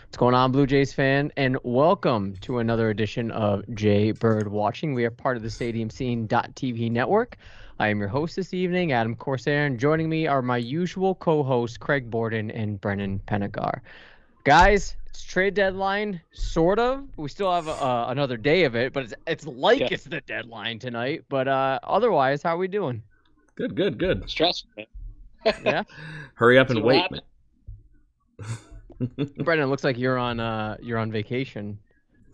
What's going on, Blue Jays fan? And welcome to another edition of Jay Bird Watching. We are part of the Stadium Scene.tv network. I am your host this evening, Adam Corsair, and joining me are my usual co-hosts, Craig Borden and Brennan Penagar. Guys, it's trade deadline, sort of. We still have another day of it, but it's like it's the deadline tonight. But otherwise, how are we doing? Good. Stressful, man. Yeah. Hurry up and wait, man. Brennan, looks like you're on vacation,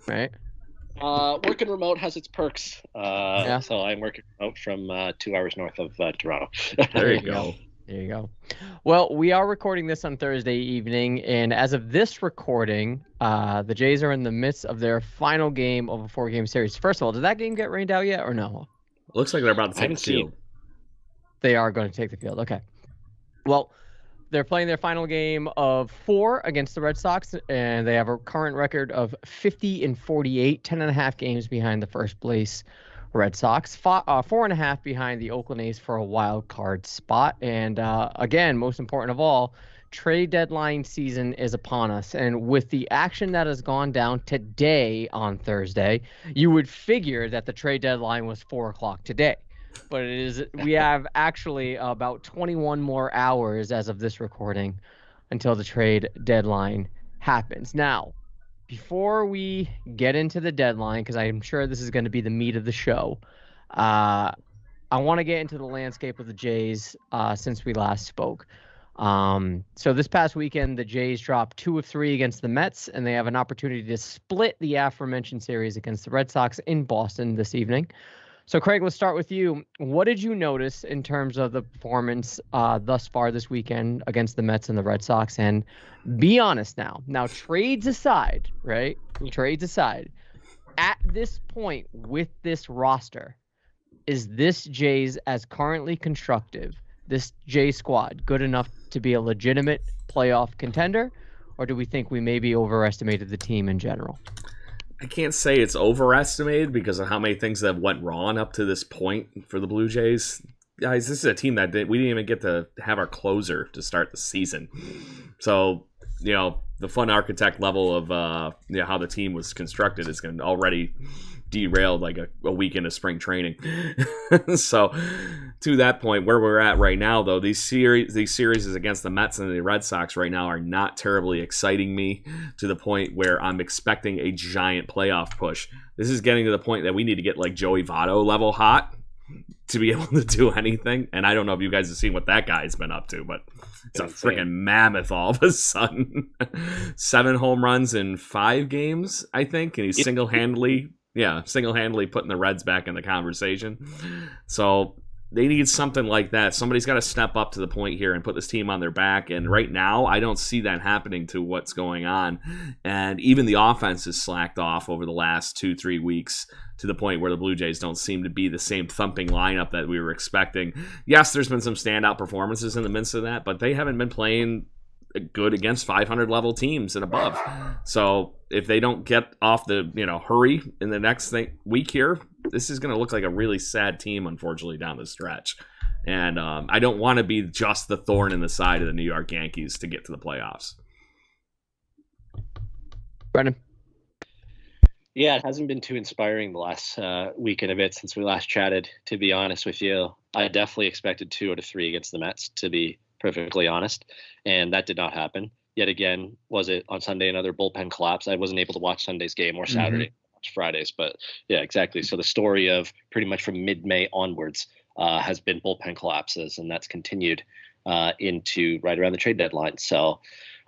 right? Working remote has its perks. Yeah. So I'm working remote from 2 hours north of Toronto. There you go. There you go. Well, we are recording this on Thursday evening, and as of this recording, the Jays are in the midst of their final game of a 4-game series. First of all, did that game get rained out yet or no? Looks like they're about to take the field. They are going to take the field. Okay. Well, they're playing their final game of 4 against the Red Sox, and they have a current record of 50-48, 10.5 games behind the first place Red Sox, 4.5 behind the Oakland A's for a wild card spot. And again, most important of all, trade deadline season is upon us. And with the action that has gone down today on Thursday, you would figure that the trade deadline was 4 o'clock today. But we have actually about 21 more hours as of this recording until the trade deadline happens. Now, before we get into the deadline, because I'm sure this is going to be the meat of the show, I want to get into the landscape of the Jays since we last spoke. So this past weekend, the Jays dropped 2 of 3 against the Mets, and they have an opportunity to split the aforementioned series against the Red Sox in Boston this evening. So, Craig, let's start with you. What did you notice in terms of the performance thus far this weekend against the Mets and the Red Sox? And be honest now. Now, trades aside, right? Trades aside, at this point with this roster, is this Jays as currently constructive, this Jays squad, good enough to be a legitimate playoff contender? Or do we think we maybe overestimated the team in general? I can't say it's overestimated because of how many things that went wrong up to this point for the Blue Jays. Guys, this is a team that we didn't even get to have our closer to start the season. So, the fun architect level of how the team was constructed is going to already derailed like a week into spring training. So to that point, where we're at right now, though, these series against the Mets and the Red Sox right now are not terribly exciting me to the point where I'm expecting a giant playoff push. This is getting to the point that we need to get like Joey Votto level hot to be able to do anything. And I don't know if you guys have seen what that guy's been up to, but it's a freaking mammoth all of a sudden. 7 home runs in 5 games, I think, and he's single-handedly putting the Reds back in the conversation. So they need something like that. Somebody's got to step up to the point here and put this team on their back. And right now, I don't see that happening to what's going on. And even the offense has slacked off over the last 2-3 weeks to the point where the Blue Jays don't seem to be the same thumping lineup that we were expecting. Yes, there's been some standout performances in the midst of that, but they haven't been playing good against 500 level teams and above. So if they don't get off the hurry in the next week here, this is going to look like a really sad team, unfortunately, down the stretch. And I don't want to be just the thorn in the side of the New York Yankees to get to the playoffs. Brennan. Yeah, it hasn't been too inspiring the last week and a bit since we last chatted, to be honest with you. I definitely expected 2 out of 3 against the Mets, to be perfectly honest, and that did not happen. Yet again, was it on Sunday another bullpen collapse? I wasn't able to watch Sunday's game or Saturday, watch Fridays, but yeah, exactly. So the story of pretty much from mid-May onwards has been bullpen collapses, and that's continued into right around the trade deadline. So,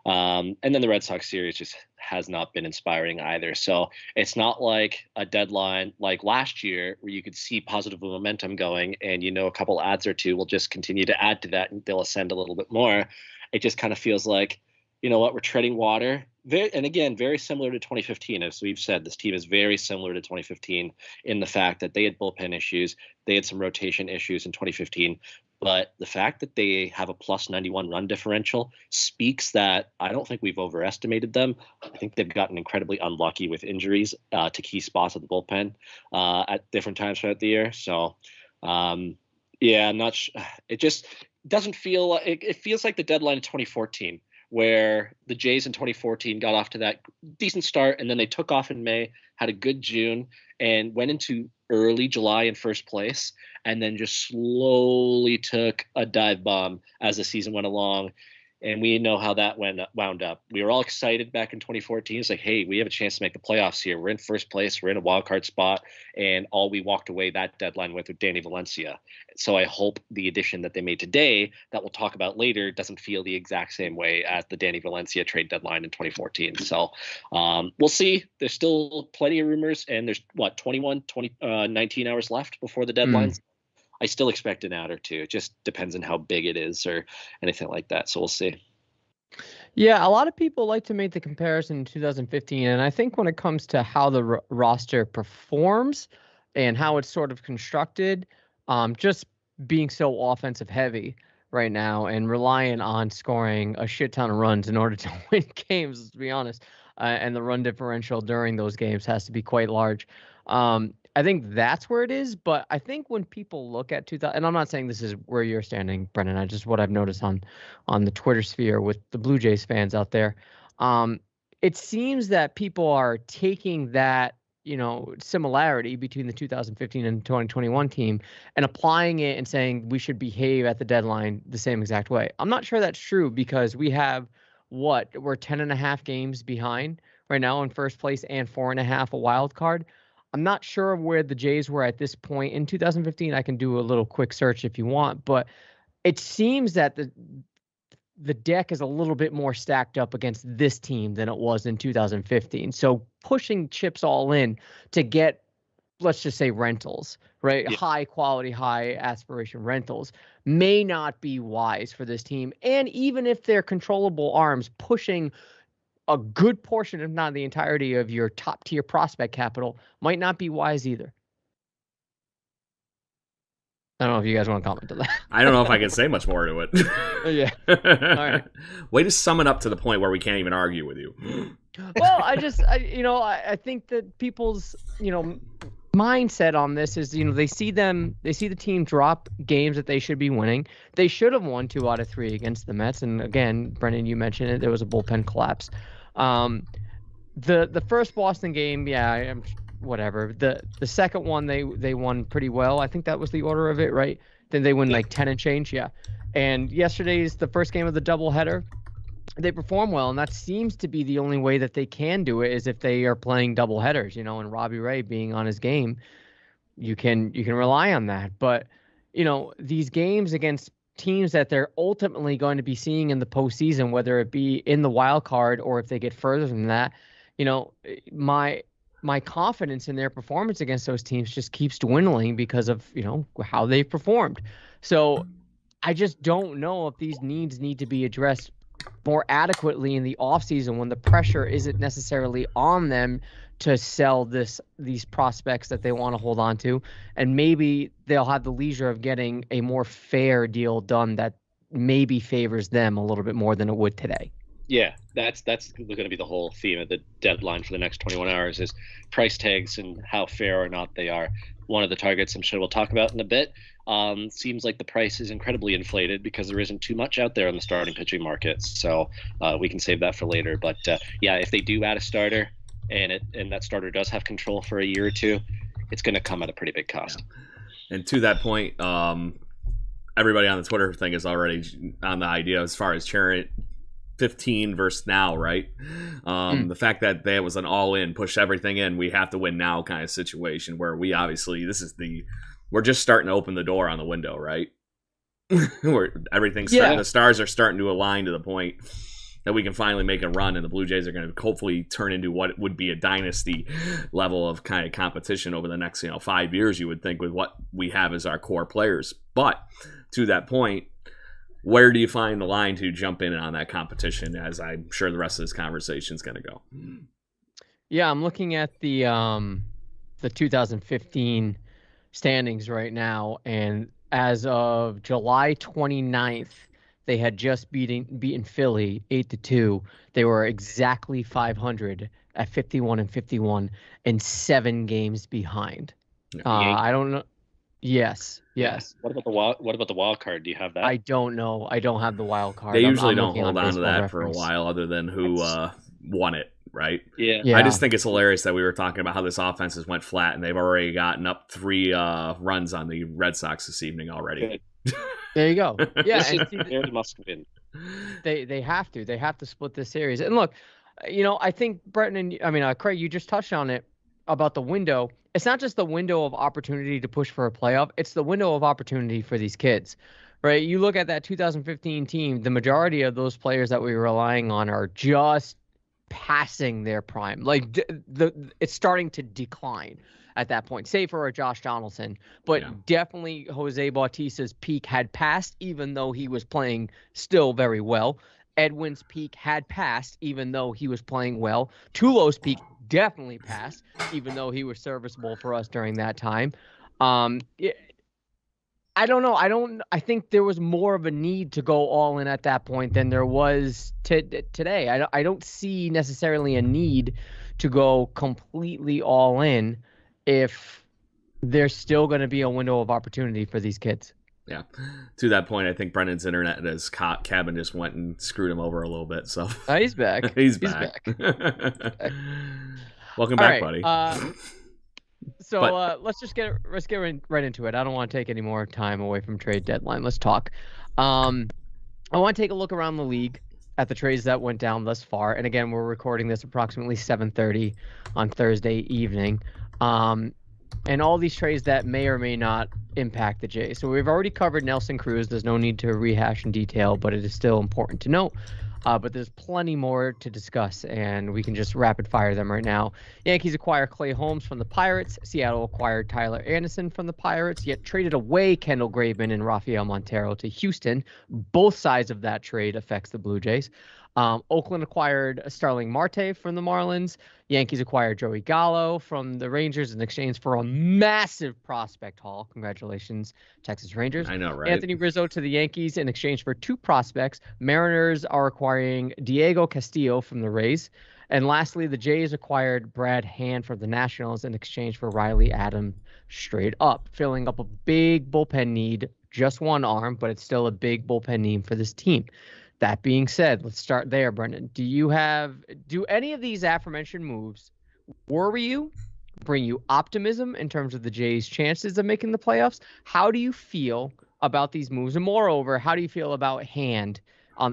and then the Red Sox series just has not been inspiring either. So it's not like a deadline like last year where you could see positive momentum going and, a couple ads or two will just continue to add to that and they'll ascend a little bit more. It just kind of feels like, we're treading water. And again, very similar to 2015. As we've said, this team is very similar to 2015 in the fact that they had bullpen issues. They had some rotation issues in 2015. But the fact that they have a plus 91 run differential speaks that I don't think we've overestimated them. I think they've gotten incredibly unlucky with injuries to key spots of the bullpen at different times throughout the year. So, I'm not. It just doesn't feel. It feels like the deadline of 2014, where the Jays in 2014 got off to that decent start, and then they took off in May, had a good June, and went into early July in first place, and then just slowly took a dive bomb as the season went along. And we know how that wound up. We were all excited back in 2014. It's like, hey, we have a chance to make the playoffs here. We're in first place. We're in a wild card spot. And all we walked away that deadline with Danny Valencia. So I hope the addition that they made today that we'll talk about later doesn't feel the exact same way as the Danny Valencia trade deadline in 2014. So we'll see. There's still plenty of rumors. And there's, 19 hours left before the deadline. I still expect an out or two. It just depends on how big it is or anything like that. So we'll see. Yeah, a lot of people like to make the comparison to 2015. And I think when it comes to how the roster performs and how it's sort of constructed, just being so offensive heavy right now and relying on scoring a shit ton of runs in order to win games, to be honest, and the run differential during those games has to be quite large. I think that's where it is, but I think when people look at 2000, and I'm not saying this is where you're standing, Brendan, I just what I've noticed on the Twitter sphere with the Blue Jays fans out there, it seems that people are taking that, similarity between the 2015 and 2021 team and applying it and saying we should behave at the deadline the same exact way. I'm not sure that's true because we have we're 10.5 games behind right now in first place and 4.5 a wild card. I'm not sure where the Jays were at this point in 2015. I can do a little quick search if you want, but it seems that the deck is a little bit more stacked up against this team than it was in 2015. So pushing chips all in to get, let's just say, rentals, right? Yeah. High quality, high aspiration rentals may not be wise for this team. And even if they're controllable arms, pushing a good portion, if not the entirety of your top tier prospect capital might not be wise either. I don't know if you guys want to comment on that. I don't know if I can say much more to it. Yeah. All right. Way to sum it up to the point where we can't even argue with you. Well, I think that people's, mindset on this is, they see the team drop games that they should be winning. They should have won 2 out of 3 against the Mets. And again, Brendan, you mentioned it. There was a bullpen collapse. The first Boston game, yeah, whatever. The second one, they won pretty well. I think that was the order of it, right? Then they win like 10 and change, yeah. And yesterday's the first game of the doubleheader. They perform well, and that seems to be the only way that they can do it is if they are playing double headers, and Robbie Ray being on his game, you can rely on that. But, these games against teams that they're ultimately going to be seeing in the postseason, whether it be in the wild card or if they get further than that, my confidence in their performance against those teams just keeps dwindling because of, how they've performed. So I just don't know if these needs need to be addressed more adequately in the offseason when the pressure isn't necessarily on them to sell these prospects that they want to hold on to, and maybe they'll have the leisure of getting a more fair deal done that maybe favors them a little bit more than it would today. Yeah, that's going to be the whole theme of the deadline for the next 21 hours is price tags and how fair or not they are. One of the targets I'm sure we'll talk about in a bit. Seems like the price is incredibly inflated because there isn't too much out there on the starting pitching market. So we can save that for later. But yeah, if they do add a starter and that starter does have control for a year or two, it's going to come at a pretty big cost. Yeah. And to that point, everybody on the Twitter thing is already on the idea as far as Charent 15 versus now, right? The fact that there was an all-in, push everything in, we have to win now kind of situation where we obviously, we're just starting to open the door on the window, right? Where everything's starting, the stars are starting to align to the point that we can finally make a run, and the Blue Jays are going to hopefully turn into what would be a dynasty level of kind of competition over the next 5 years, you would think, with what we have as our core players. But to that point, where do you find the line to jump in on that competition, as I'm sure the rest of this conversation is going to go? Yeah, I'm looking at the 2015 standings right now, and as of July 29th, they had just beaten Philly 8-2. They were exactly 500 at 51-51 and 7 games behind. I don't know. Yes. What about the wild card? Do you have that? I don't know. I don't have the wild card. They usually I'm don't looking hold on to Baseball that for a Reference. while, other than who won it, right? Yeah. Yeah. I just think it's hilarious that we were talking about how this offense has went flat, and they've already gotten up 3 runs on the Red Sox this evening already. There you go. Yeah, This is and see, very must win. they have to split this series. And look, I think Brenton and Craig, you just touched on it about the window. It's not just the window of opportunity to push for a playoff, it's the window of opportunity for these kids. Right? You look at that 2015 team, the majority of those players that we were relying on are just passing their prime. Like it's starting to decline at that point, save for a Josh Donaldson. But definitely Jose Bautista's peak had passed, even though he was playing still very well. Edwin's peak had passed, even though he was playing well. Tulo's peak definitely passed, even though he was serviceable for us during that time. I don't know. I think there was more of a need to go all in at that point than there was today. I don't see necessarily a need to go completely all in if there's still going to be a window of opportunity for these kids. Yeah. To that point, I think Brendan's internet at his cabin just went and screwed him over a little bit. So he's back. He's back. Welcome back, buddy. So let's get right into it. I don't want to take any more time away from trade deadline. Let's talk. I want to take a look around the league at the trades that went down thus far. And again, we're recording this approximately 7:30 on Thursday evening. And all these trades that may or may not impact the Jays. So we've already covered Nelson Cruz. There's no need to rehash in detail, but it is still important to note. But there's plenty more to discuss, and we can just rapid fire them right now. Yankees acquire Clay Holmes from the Pirates. Seattle acquired Tyler Anderson from the Pirates, yet traded away Kendall Graveman and Rafael Montero to Houston. Both sides of that trade affects the Blue Jays. Oakland acquired Starling Marte from the Marlins. Yankees acquired Joey Gallo from the Rangers in exchange for a massive prospect haul. Congratulations, Texas Rangers. I know, right? Anthony Rizzo to the Yankees in exchange for 2 prospects. Mariners are acquiring Diego Castillo from the Rays. And lastly, the Jays acquired Brad Hand from the Nationals in exchange for Riley Adams straight up, filling up a big bullpen need. Just one arm, but it's still a big bullpen need for this team. That being said, let's start there, Brendan. Do any of these aforementioned moves worry you, bring you optimism in terms of the Jays' chances of making the playoffs? How do you feel about these moves? And moreover, how do you feel about Hand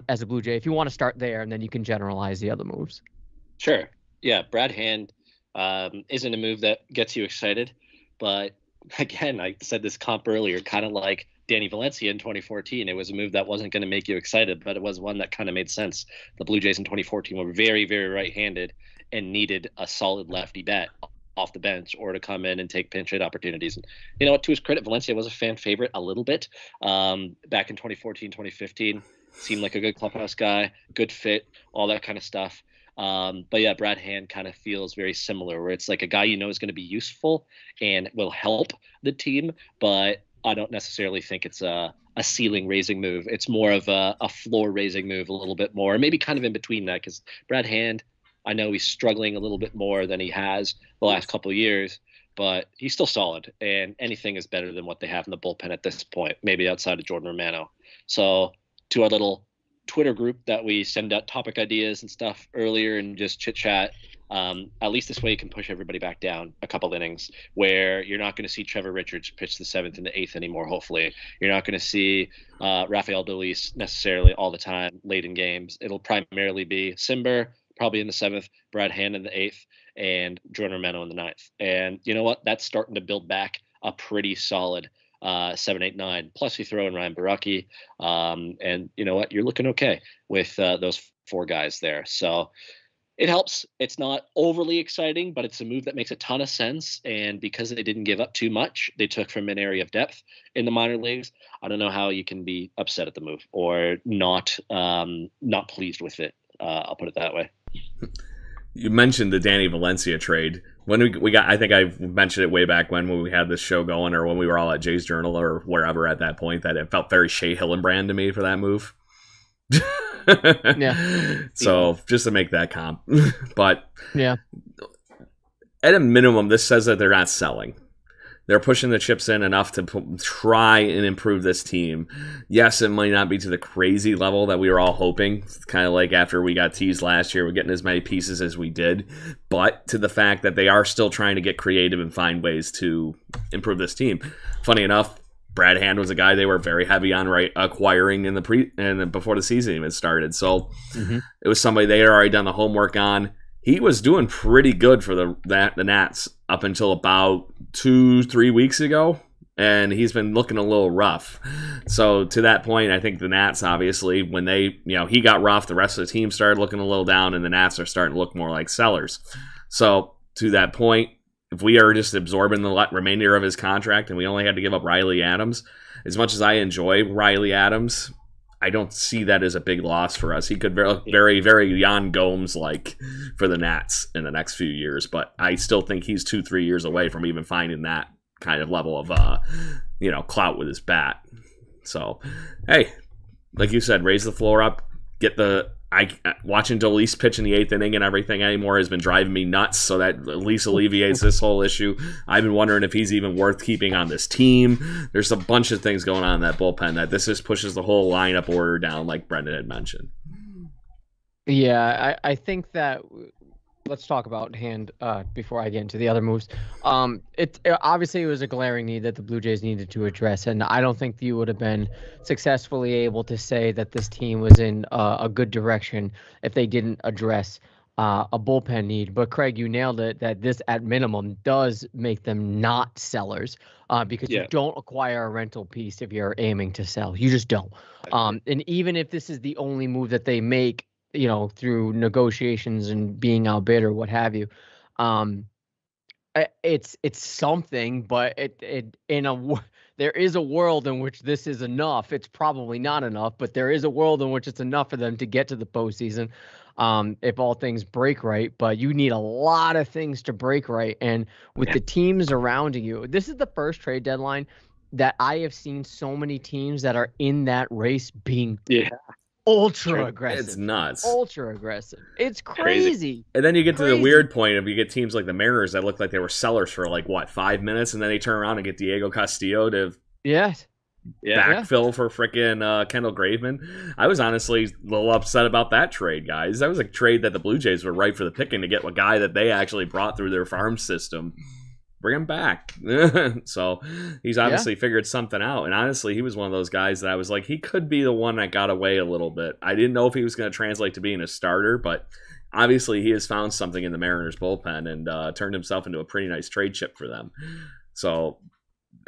as a Blue Jay? If you want to start there, and then you can generalize the other moves. Sure. Yeah, Brad Hand isn't a move that gets you excited. But again, I said this comp earlier, kind of like Danny Valencia in 2014. It was a move that wasn't going to make you excited, but it was one that kind of made sense. The Blue Jays in 2014 were very, very right-handed and needed a solid lefty bat off the bench or to come in and take pinch hit opportunities. And you know what, to his credit, Valencia was a fan favorite a little bit back in 2014, 2015. Seemed like a good clubhouse guy, good fit, all that kind of stuff. But yeah, Brad Hand kind of feels very similar, where it's like a guy is going to be useful and will help the team, but I don't necessarily think it's a ceiling raising move. It's more of a floor raising move, a little bit more, maybe kind of in between that, because Brad Hand, I know he's struggling a little bit more than he has the last couple of years, but he's still solid, and anything is better than what they have in the bullpen at this point, maybe outside of Jordan Romano. So to our little Twitter group that we send out topic ideas and stuff earlier and just chit chat, at least this way you can push everybody back down a couple innings, where you're not going to see Trevor Richards pitch the 7th and the 8th anymore. Hopefully you're not going to see Rafael Dolis necessarily all the time late in games. It'll primarily be Simber probably in the 7th, Brad Hand in the 8th, and Jordan Romano in the 9th. And you know what, that's starting to build back a pretty solid 7, 8, 9. Plus you throw in Ryan Baraki, and you know what, you're looking okay with those 4 guys there. So it helps. It's not overly exciting, but it's a move that makes a ton of sense. And because they didn't give up too much, they took from an area of depth in the minor leagues. I don't know how you can be upset at the move or not pleased with it. I'll put it that way. You mentioned the Danny Valencia trade. When we got, I think I mentioned it way back when we had this show going, or when we were all at Jay's Journal or wherever at that point, that it felt very Shea Hillenbrand to me for that move. Yeah. So just to make that comp, but yeah, at a minimum, this says that they're not selling. they're pushing the chips in enough to try and improve this team. Yes, it might not be to the crazy level that we were all hoping. It's kind of like after we got teased last year, we're getting as many pieces as we did. But to the fact that they are still trying to get creative and find ways to improve this team. Funny enough, Brad Hand was a guy they were very heavy on acquiring in the before the season even started. So it was somebody they had already done the homework on. He was doing pretty good for the Nats up until about 2-3 weeks ago, and he's been looking a little rough. So to that point, I think the Nats, obviously, when he got rough, the rest of the team started looking a little down, and the Nats are starting to look more like sellers. So to that point, if we are just absorbing the remainder of his contract and we only had to give up Riley Adams, as much as I enjoy Riley Adams, I don't see that as a big loss for us. He could very, very Jan Gomes-like for the Nats in the next few years, but I still think he's 2-3 years away from even finding that kind of level of clout with his bat. So, hey, like you said, raise the floor up, watching Dolis pitch in the 8th inning and everything anymore has been driving me nuts, so that at least alleviates this whole issue. I've been wondering if he's even worth keeping on this team. There's a bunch of things going on in that bullpen that this just pushes the whole lineup order down, like Brendan had mentioned. Yeah, I think that let's talk about Hand before I get into the other moves. It obviously it was a glaring need that the Blue Jays needed to address, and I don't think you would have been successfully able to say that this team was in a good direction if they didn't address a bullpen need. But Craig, you nailed it, that this at minimum does make them not sellers because you don't acquire a rental piece if you're aiming to sell. You just don't. And even if this is the only move that they make, through negotiations and being outbid or what have you, it's something. But there is a world in which this is enough. It's probably not enough, but there is a world in which it's enough for them to get to the postseason, if all things break right. But you need a lot of things to break right, and with the teams around you, this is the first trade deadline that I have seen so many teams that are in that race being ultra aggressive. It's nuts. Ultra aggressive. It's crazy. And then you get to the weird point of you get teams like the Mariners that look like they were sellers for 5 minutes, and then they turn around and get Diego Castillo to backfill for frickin' Kendall Graveman. I was honestly a little upset about that trade, guys. That was a trade that the Blue Jays were ripe for the picking to get a guy that they actually brought through their farm system. Bring him back. So he's obviously figured something out. And honestly, he was one of those guys that I was like, he could be the one that got away a little bit. I didn't know if he was going to translate to being a starter, but obviously he has found something in the Mariners bullpen and turned himself into a pretty nice trade chip for them. So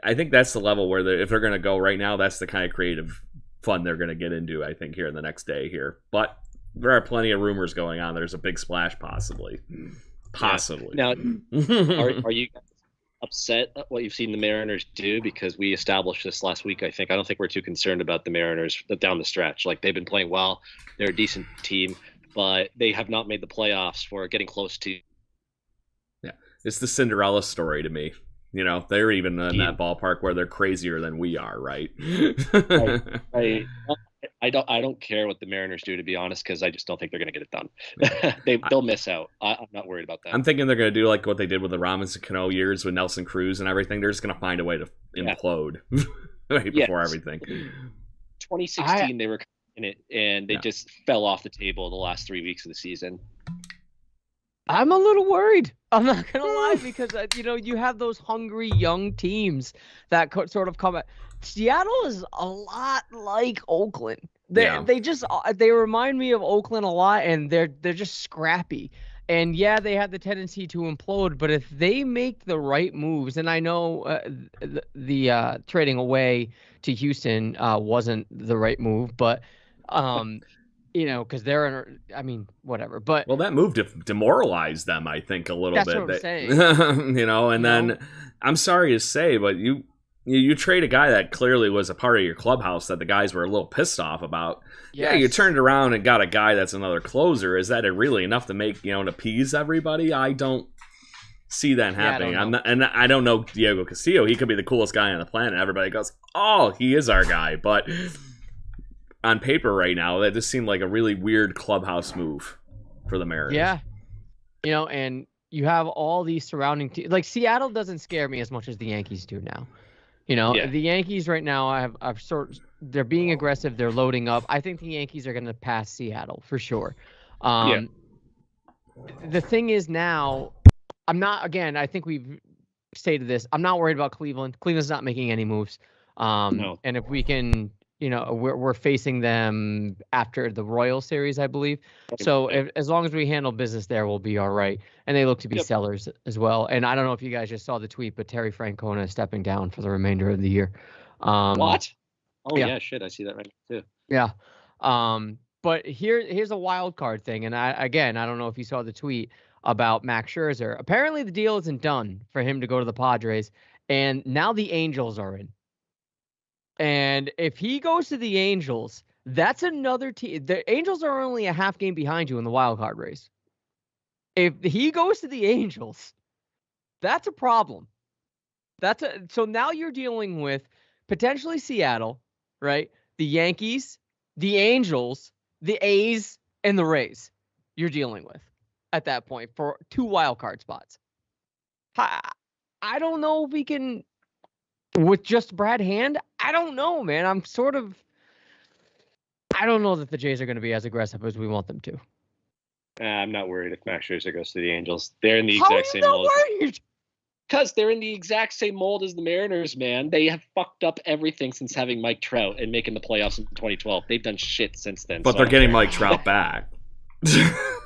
I think that's the level where if they're going to go right now, that's the kind of creative fun they're going to get into, I think, here in the next day here. But there are plenty of rumors going on. There's a big splash possibly. Now, are you upset at what you've seen the Mariners do? Because we established this last week, I think. I don't think we're too concerned about the Mariners down the stretch. Like, they've been playing well. They're a decent team, but they have not made the playoffs for getting close to. Yeah, it's the Cinderella story to me. They're even in that ballpark where they're crazier than we are, right? I don't care what the Mariners do, to be honest, because I just don't think they're going to get it done. They'll miss out. I'm not worried about that. I'm thinking they're going to do like what they did with the Robinson Cano years with Nelson Cruz and everything. They're just going to find a way to implode before everything. 2016, they were in it, and they just fell off the table the last 3 weeks of the season. I'm a little worried. I'm not going to lie, because, you have those hungry young teams that sort of come at. Seattle is a lot like Oakland. They remind me of Oakland a lot, and they're just scrappy. And they have the tendency to implode, but if they make the right moves, and I know the trading away to Houston wasn't the right move, but because they're whatever. But that move demoralized them, I think, a little bit. That's what I'm saying. Then I'm sorry to say, but you trade a guy that clearly was a part of your clubhouse that the guys were a little pissed off about. Yes. Yeah, you turned around and got a guy that's another closer. Is that really enough to make, to appease everybody? I don't see that happening. I don't know Diego Castillo. He could be the coolest guy on the planet. Everybody goes, oh, he is our guy. But on paper right now, that just seemed like a really weird clubhouse move for the Mariners. Yeah. And you have all these surrounding teams. Like Seattle doesn't scare me as much as the Yankees do now. The Yankees right now, they're being aggressive. They're loading up. I think the Yankees are going to pass Seattle for sure. The thing is now, I think we've stated this. I'm not worried about Cleveland. Cleveland's not making any moves. No. And if we can, we're facing them after the Royal Series, I believe. So as long as we handle business there, we'll be all right. And they look to be sellers as well. And I don't know if you guys just saw the tweet, but Terry Francona is stepping down for the remainder of the year. What? Oh yeah, shit, I see that right now too. Yeah. But here's a wild card thing, and I don't know if you saw the tweet about Max Scherzer. Apparently the deal isn't done for him to go to the Padres, and now the Angels are in. And if he goes to the Angels, that's another team. The Angels are only a half game behind you in the wild card race. If he goes to the Angels, that's a problem. So now you're dealing with potentially Seattle, right? The Yankees, the Angels, the A's, and the Rays you're dealing with at that point for 2 wild card spots. I don't know if we can, with just Brad Hand, I don't know, man. I don't know that the Jays are going to be as aggressive as we want them to. I'm not worried if Max Scherzer goes to the Angels. They're in the exact same mold. Worried? Because they're in the exact same mold as the Mariners, man. They have fucked up everything since having Mike Trout and making the playoffs in 2012. They've done shit since then. But they're getting Mike Trout back.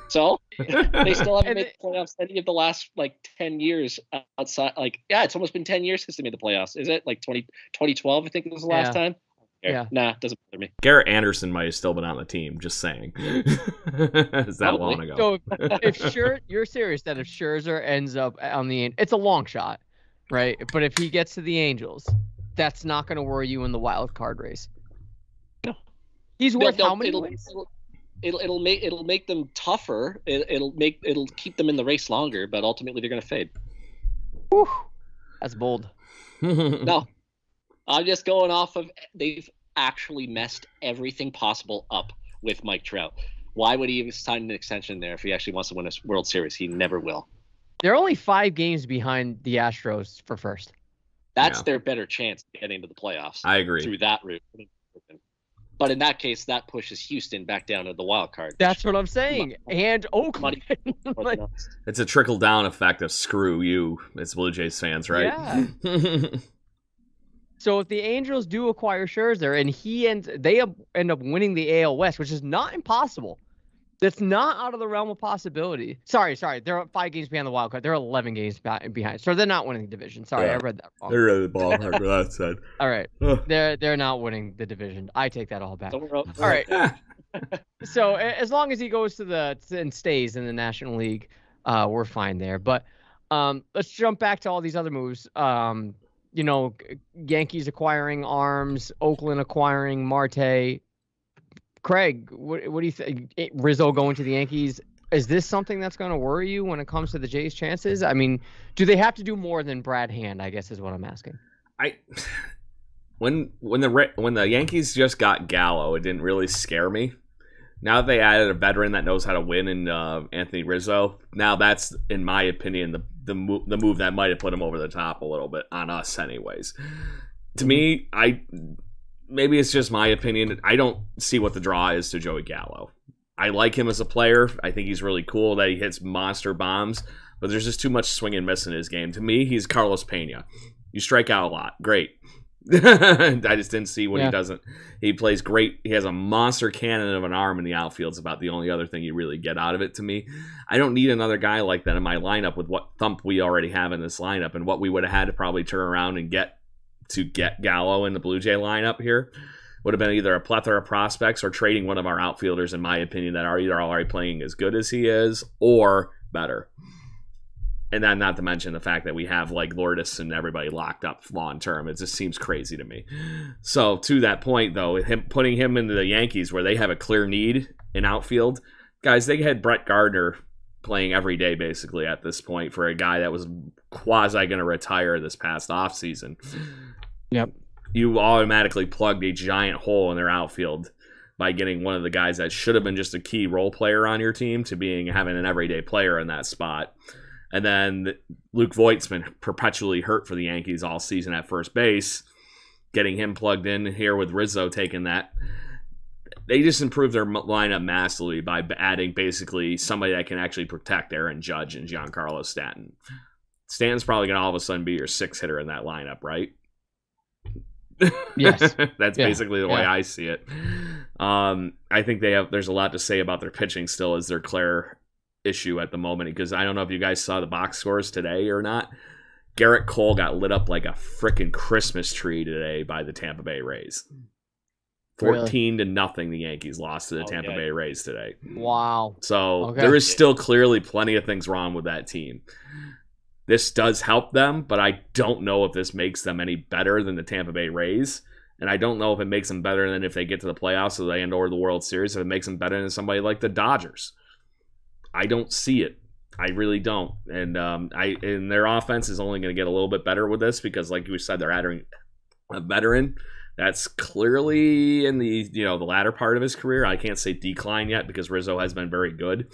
So they still haven't made the playoffs any of the last 10 years outside. It's almost been 10 years since they made the playoffs. Is it 2012? I think it was the last time. Yeah. Nah, doesn't bother me. Garrett Anderson might have still been on the team. Just saying. Is that long ago? So you're serious that if Scherzer ends up on it's a long shot, right? But if he gets to the Angels, that's not going to worry you in the wild card race. No. He's worth how many wins? It'll make them tougher. It'll keep them in the race longer, but ultimately they're going to fade. Whew. That's bold. No, I'm just going off of they've actually messed everything possible up with Mike Trout. Why would he even sign an extension there if he actually wants to win a World Series? He never will. They're only 5 games behind the Astros for first. That's their better chance of getting to the playoffs. I agree. Through that route. But in that case, that pushes Houston back down to the wild card. That's what I'm saying. And Oakland. It's a trickle-down effect of screw you as Blue Jays fans, right? Yeah. So if the Angels do acquire Scherzer and they end up winning the AL West, which is not impossible. That's not out of the realm of possibility. Sorry. They're 5 games behind the wild card. They're 11 games behind. So they're not winning the division. Sorry, I read that wrong. They're in the ballpark for that said. All right. They're not winning the division. I take that all back. All right. So as long as he goes to and stays in the National League, we're fine there. But let's jump back to all these other moves. Yankees acquiring Arms, Oakland acquiring Marte. Craig, what do you think? Rizzo going to the Yankees, is this something that's going to worry you when it comes to the Jays' chances? I mean, do they have to do more than Brad Hand, I guess is what I'm asking. When the Yankees just got Gallo, it didn't really scare me. Now that they added a veteran that knows how to win in Anthony Rizzo, now that's, in my opinion, the move that might have put him over the top a little bit on us anyways. To me, maybe it's just my opinion. I don't see what the draw is to Joey Gallo. I like him as a player. I think he's really cool that he hits monster bombs, but there's just too much swing and miss in his game. To me, he's Carlos Pena. You strike out a lot. Great. I just didn't see when he doesn't. He plays great. He has a monster cannon of an arm in the outfield. It's about the only other thing you really get out of it to me. I don't need another guy like that in my lineup with what thump we already have in this lineup and what we would have had to probably turn around and get Gallo in the Blue Jay lineup here. Would have been either a plethora of prospects or trading one of our outfielders, in my opinion, that are either already playing as good as he is or better. And then not to mention the fact that we have Lourdes and everybody locked up long term. It just seems crazy to me. So to that point, though, putting him into the Yankees where they have a clear need in outfield, guys, they had Brett Gardner playing every day basically at this point for a guy that was quasi going to retire this past offseason. Yep. You automatically plugged a giant hole in their outfield by getting one of the guys that should have been just a key role player on your team to having an everyday player in that spot. And then Luke Voigt's been perpetually hurt for the Yankees all season at first base. Getting him plugged in here with Rizzo taking that. They just improved their lineup massively by adding basically somebody that can actually protect Aaron Judge and Giancarlo Stanton. Stanton's probably going to all of a sudden be your 6 hitter in that lineup, right? Yes. That's basically the way I see it. I think there's a lot to say about their pitching still as their clear issue at the moment, because I don't know if you guys saw the box scores today or not. Garrett Cole got lit up like a freaking Christmas tree today by the Tampa Bay Rays. 14-0 the Yankees lost to the Tampa Bay Rays today. Wow. So there is still clearly plenty of things wrong with that team. This does help them, but I don't know if this makes them any better than the Tampa Bay Rays. And I don't know if it makes them better than if they get to the playoffs or the World Series, if it makes them better than somebody like the Dodgers. I don't see it. I really don't. And their offense is only going to get a little bit better with this because, like you said, they're adding a veteran that's clearly in the latter part of his career. I can't say decline yet because Rizzo has been very good.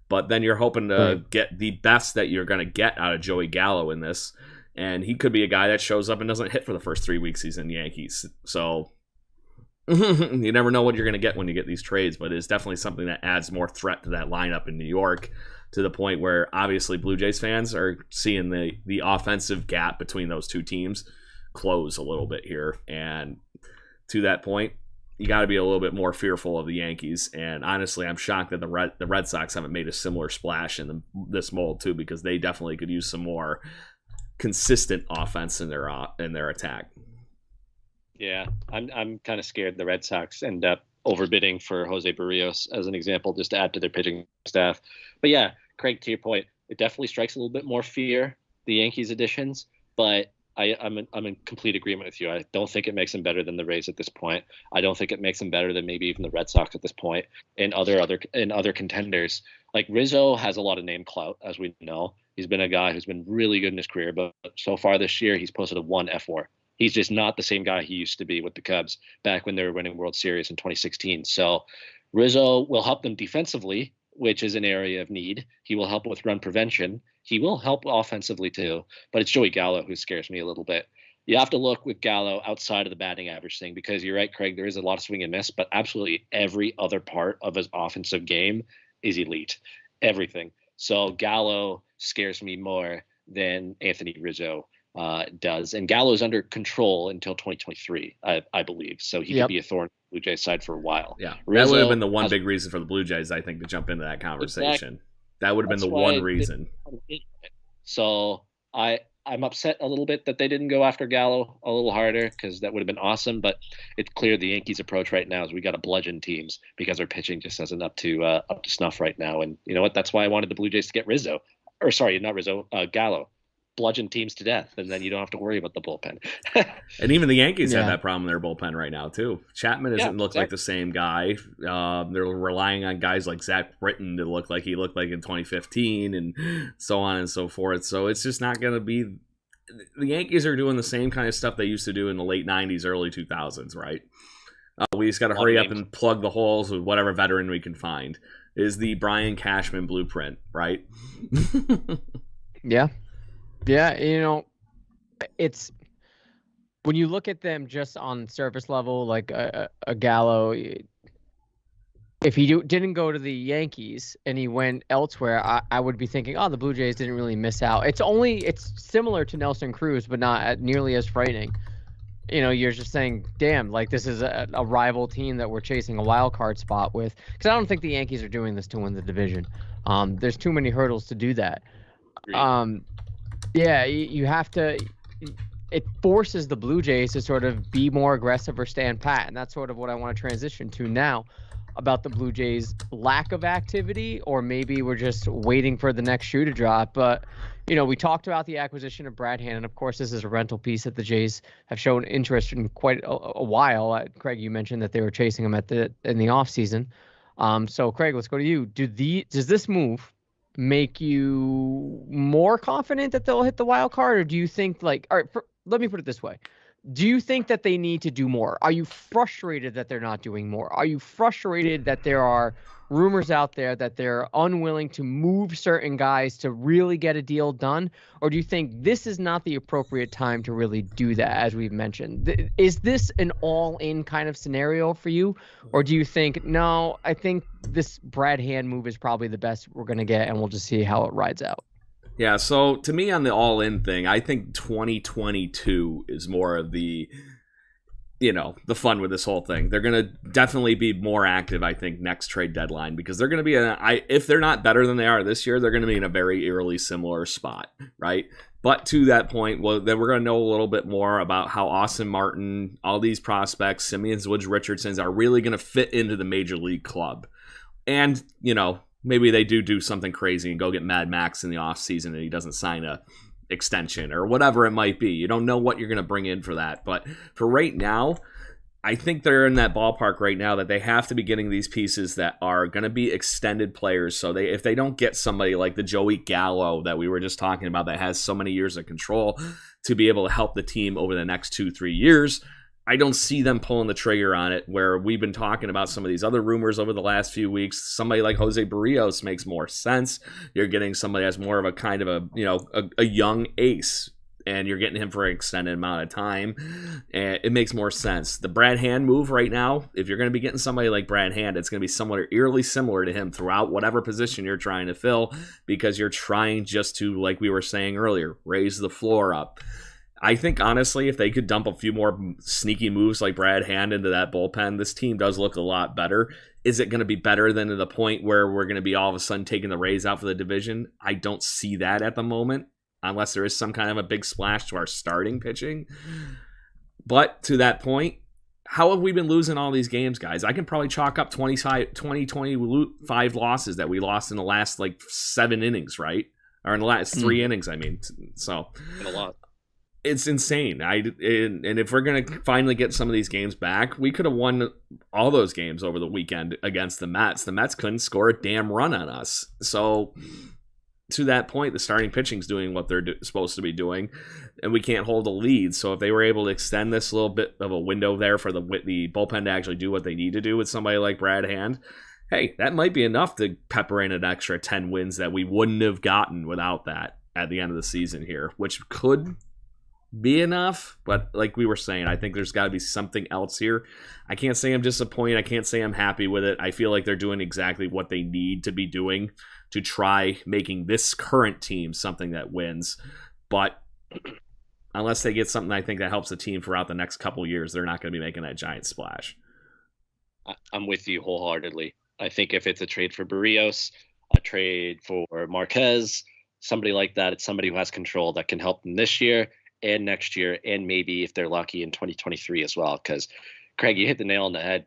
But then you're hoping to get the best that you're going to get out of Joey Gallo in this. And he could be a guy that shows up and doesn't hit for the first 3 weeks he's in the Yankees. So you never know what you're going to get when you get these trades. But it's definitely something that adds more threat to that lineup in New York, to the point where obviously Blue Jays fans are seeing the offensive gap between those two teams close a little bit here. And to that point, you got to be a little bit more fearful of the Yankees. And honestly, I'm shocked that the Red Sox haven't made a similar splash in this mold too, because they definitely could use some more consistent offense in their attack. Yeah, I'm kind of scared the Red Sox end up overbidding for Jose Barrios as an example, just to add to their pitching staff. But yeah, Craig, to your point, it definitely strikes a little bit more fear, the Yankees additions, but I'm in complete agreement with you. I don't think it makes them better than the Rays at this point. I don't think it makes them better than maybe even the Red Sox at this point, and other contenders. Like Rizzo has a lot of name clout, as we know. He's been a guy who's been really good in his career, but so far this year he's posted a 1 F4. He's just not the same guy he used to be with the Cubs back when they were winning World Series in 2016. So Rizzo will help them defensively, which is an area of need. He will help with run prevention. He will help offensively too, but it's Joey Gallo who scares me a little bit. You have to look with Gallo outside of the batting average thing, because you're right, Craig, there is a lot of swing and miss, but absolutely every other part of his offensive game is elite. Everything. So Gallo scares me more than Anthony Rizzo does. And Gallo's under control until 2023, I believe. So he could be a thorn in the Blue Jays side for a while. Yeah, Rizzo, that would have been the one big reason for the Blue Jays, I think, to jump into that conversation. Exactly. That would have been the one reason. So I'm upset a little bit that they didn't go after Gallo a little harder, because that would have been awesome. But it's clear the Yankees' approach right now is we got to bludgeon teams because their pitching just isn't up to snuff right now. And you know what? That's why I wanted the Blue Jays to get Gallo. Bludgeon teams to death, and then you don't have to worry about the bullpen. And even the Yankees have that problem in their bullpen right now too. Chapman doesn't look like the same guy. They're relying on guys like Zach Britton to look like he looked like in 2015, and so on and so forth. So it's just not going to be. The Yankees are doing the same kind of stuff they used to do in the late 90s, early 2000s, right? We just got to hurry up and plug the holes with whatever veteran we can find. Is the Brian Cashman blueprint, right? Yeah. Yeah, it's when you look at them just on surface level, like a Gallo, if he didn't go to the Yankees and he went elsewhere, I would be thinking, oh, the Blue Jays didn't really miss out. It's similar to Nelson Cruz, but not nearly as frightening. You're just saying, damn, like this is a rival team that we're chasing a wild card spot with. Because I don't think the Yankees are doing this to win the division. There's too many hurdles to do that. Yeah, you have to. It forces the Blue Jays to sort of be more aggressive or stand pat, and that's sort of what I want to transition to now about the Blue Jays' lack of activity, or maybe we're just waiting for the next shoe to drop. But we talked about the acquisition of Brad Hand. Of course, this is a rental piece that the Jays have shown interest in quite a while. Craig, you mentioned that they were chasing him in the offseason. So, Craig, let's go to you. Does this move make you more confident that they'll hit the wild card, or do you think let me put it this way. Do you think that they need to do more? Are you frustrated that they're not doing more? Are you frustrated that there are rumors out there that they're unwilling to move certain guys to really get a deal done? Or do you think this is not the appropriate time to really do that, as we've mentioned? Is this an all-in kind of scenario for you? Or do you think, no, I think this Brad Hand move is probably the best we're going to get, and we'll just see how it rides out? Yeah, so to me on the all-in thing, I think 2022 is more of the, the fun with this whole thing. They're going to definitely be more active, I think, next trade deadline, because they're going to be, if they're not better than they are this year, they're going to be in a very eerily similar spot, right? But to that point, well, then we're going to know a little bit more about how Austin Martin, all these prospects, Simeons, Woods, Richardsons are really going to fit into the major league club. And, maybe they do something crazy and go get Mad Max in the offseason and he doesn't sign a extension or whatever it might be. You don't know what you're going to bring in for that. But for right now, I think they're in that ballpark right now that they have to be getting these pieces that are going to be extended players. So if they don't get somebody like the Joey Gallo that we were just talking about that has so many years of control to be able to help the team over the next 2-3 years, I don't see them pulling the trigger on it, where we've been talking about some of these other rumors over the last few weeks. Somebody like Jose Barrios makes more sense. You're getting somebody that's more of a kind of a young ace, and you're getting him for an extended amount of time, and it makes more sense. The Brad Hand move right now, if you're going to be getting somebody like Brad Hand, it's going to be somewhat eerily similar to him throughout whatever position you're trying to fill, because you're trying just to, like we were saying earlier, raise the floor up. I think, honestly, if they could dump a few more sneaky moves like Brad Hand into that bullpen, this team does look a lot better. Is it going to be better than to the point where we're going to be all of a sudden taking the Rays out for the division? I don't see that at the moment, unless there is some kind of a big splash to our starting pitching. But to that point, how have we been losing all these games, guys? I can probably chalk up 25 losses that we lost in the last, 7 innings, right? Or in the last 3 innings, I mean. So, a lot. It's insane. And if we're going to finally get some of these games back, we could have won all those games over the weekend against the Mets. The Mets couldn't score a damn run on us. So to that point, the starting pitching's doing what they're supposed to be doing, and we can't hold a lead. So if they were able to extend this little bit of a window there for the bullpen to actually do what they need to do with somebody like Brad Hand, hey, that might be enough to pepper in an extra 10 wins that we wouldn't have gotten without that at the end of the season here, which could be enough. But like we were saying, I think there's got to be something else here. I can't say I'm disappointed. I can't say I'm happy with it. I feel like they're doing exactly what they need to be doing to try making this current team something that wins. But unless they get something I think that helps the team throughout the next couple of years, they're not going to be making that giant splash. I'm with you wholeheartedly. I think if it's a trade for Barrios, a trade for Marquez, somebody like that, it's somebody who has control that can help them this year and next year, and maybe if they're lucky in 2023 as well. Because Craig, you hit the nail on the head.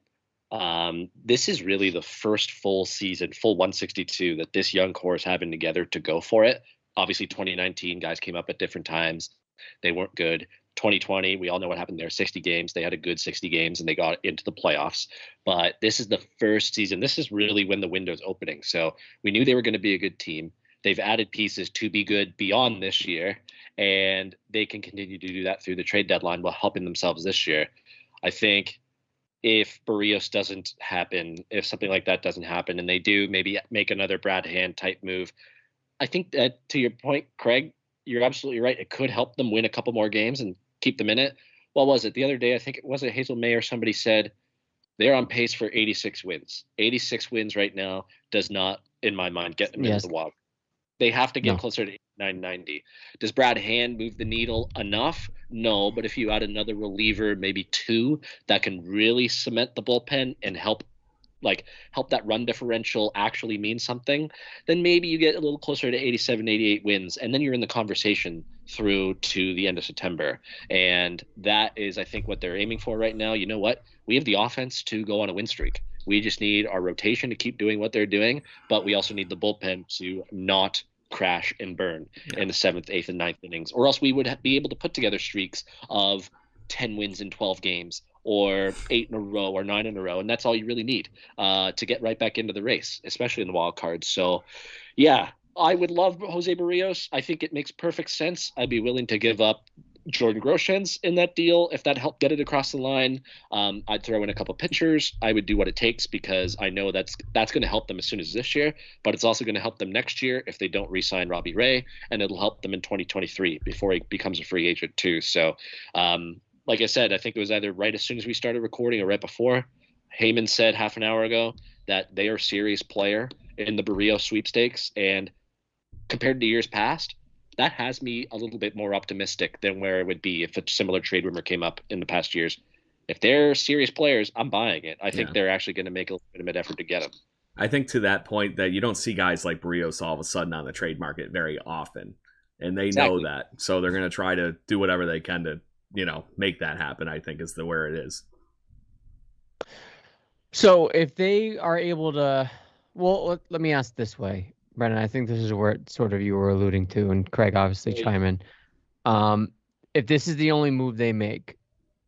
This is really the first full season, full 162 that this young core is having together to go for it. Obviously 2019 guys came up at different times. They weren't good. 2020, we all know what happened there. 60 games. They had a good 60 games and they got into the playoffs. But this is the first season. This is really when the window's opening. So we knew they were going to be a good team. They've added pieces to be good beyond this year, and they can continue to do that through the trade deadline while helping themselves this year. I think if Barrios doesn't happen, if something like that doesn't happen, and they do maybe make another Brad Hand type move, I think that, to your point, Craig, you're absolutely right. It could help them win a couple more games and keep them in it. What was it? The other day, I think it was Hazel May or somebody said they're on pace for 86 wins. 86 wins right now does not, in my mind, get them into the wild. They have to get closer to 990. Does Brad Hand move the needle enough? No, but if you add another reliever, maybe 2, that can really cement the bullpen and help that run differential actually mean something, then maybe you get a little closer to 87, 88 wins, and then you're in the conversation through to the end of September. And that is, I think, what they're aiming for right now. You know what? We have the offense to go on a win streak. We just need our rotation to keep doing what they're doing, but we also need the bullpen to not crash and burn in the 7th, 8th, and 9th innings, or else we would be able to put together streaks of 10 wins in 12 games or 8 in a row or 9 in a row. And that's all you really need to get right back into the race, especially in the wild cards. So yeah, I would love Jose Barrios. I think it makes perfect sense. I'd be willing to give up Jordan Groshans in that deal, if that helped get it across the line. I'd throw in a couple pitchers. I would do what it takes because I know that's going to help them as soon as this year, but it's also going to help them next year if they don't re-sign Robbie Ray, and it'll help them in 2023 before he becomes a free agent too. So, like I said, I think it was either right as soon as we started recording or right before. Heyman said half an hour ago that they are a serious player in the Barrios sweepstakes, and compared to years past, that has me a little bit more optimistic than where it would be if a similar trade rumor came up in the past years. If they're serious players, I'm buying it. I think they're actually going to make a legitimate effort to get them. I think to that point that you don't see guys like Barrios all of a sudden on the trade market very often, and they know that. So they're going to try to do whatever they can to, make that happen, I think is where it is. So if they are able to, well, let me ask this way. Brendan, I think this is where sort of you were alluding to, and Craig obviously chime in. If this is the only move they make,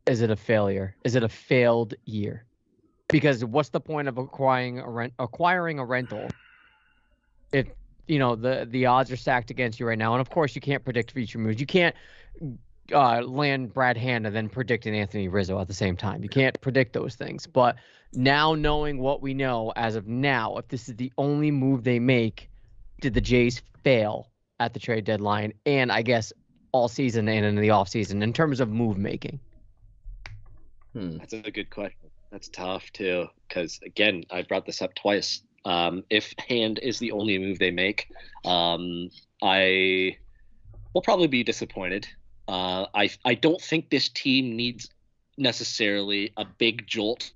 is it a failure? Is it a failed year? Because what's the point of acquiring a rental if the odds are stacked against you right now? And of course, you can't predict future moves. You can't land Brad Hand and then predict an Anthony Rizzo at the same time. You can't predict those things. But now knowing what we know as of now, if this is the only move they make, did the Jays fail at the trade deadline and I guess all season and in the offseason in terms of move making? That's a good question. That's tough too, because again, I brought this up twice. If Hand is the only move they make, I will probably be disappointed. I don't think this team needs necessarily a big jolt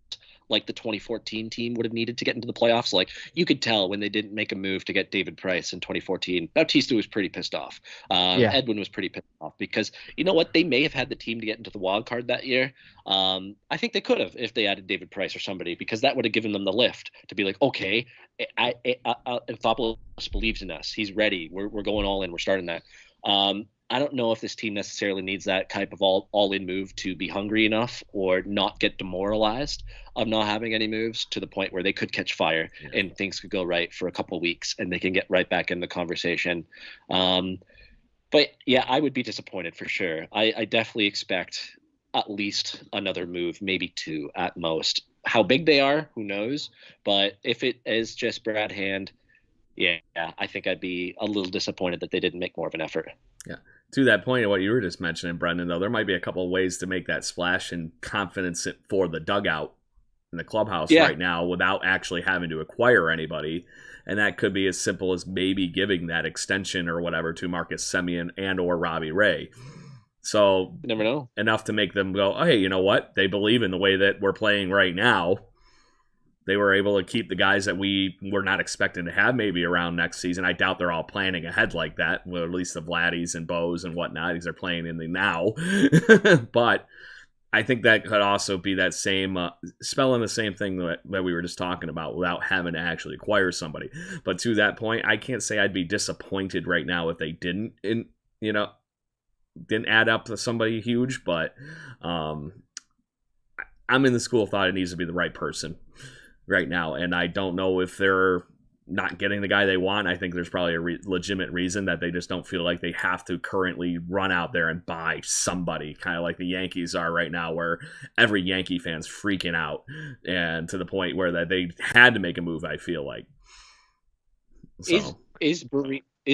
like the 2014 team would have needed to get into the playoffs. Like, you could tell when they didn't make a move to get David Price in 2014, Bautista was pretty pissed off. Edwin was pretty pissed off because, you know what, they may have had the team to get into the wild card that year. I think they could have if they added David Price or somebody, because that would have given them the lift to be like, okay, Anthopoulos believes in us. He's ready. We're going all in. We're starting that. I don't know if this team necessarily needs that type of all-in move to be hungry enough or not get demoralized of not having any moves to the point where they could catch fire and things could go right for a couple of weeks and they can get right back in the conversation. But yeah, I would be disappointed for sure. I definitely expect at least another move, maybe two at most. How big they are, who knows? But if it is just Brad Hand, yeah, I think I'd be a little disappointed that they didn't make more of an effort. Yeah. To that point of what you were just mentioning, Brendan, though, there might be a couple of ways to make that splash and confidence for the dugout in the clubhouse right now without actually having to acquire anybody. And that could be as simple as maybe giving that extension or whatever to Marcus Semien and or Robbie Ray. So you never know. Enough to make them go, oh, hey, you know what? They believe in the way that we're playing right now. They were able to keep the guys that we were not expecting to have maybe around next season. I doubt they're all planning ahead like that. Well, at least the Vladdies and Bows and whatnot, because they're playing in the now. But I think that could also be that same spelling the same thing that we were just talking about without having to actually acquire somebody. But to that point, I can't say I'd be disappointed right now if they didn't add up to somebody huge. But I'm in the school of thought it needs to be the right person right now, and I don't know if they're not getting the guy they want. I think there's probably a legitimate reason that they just don't feel like they have to currently run out there and buy somebody, kind of like the Yankees are right now, where every Yankee fan's freaking out, and to the point where that they had to make a move, I feel like. So. Is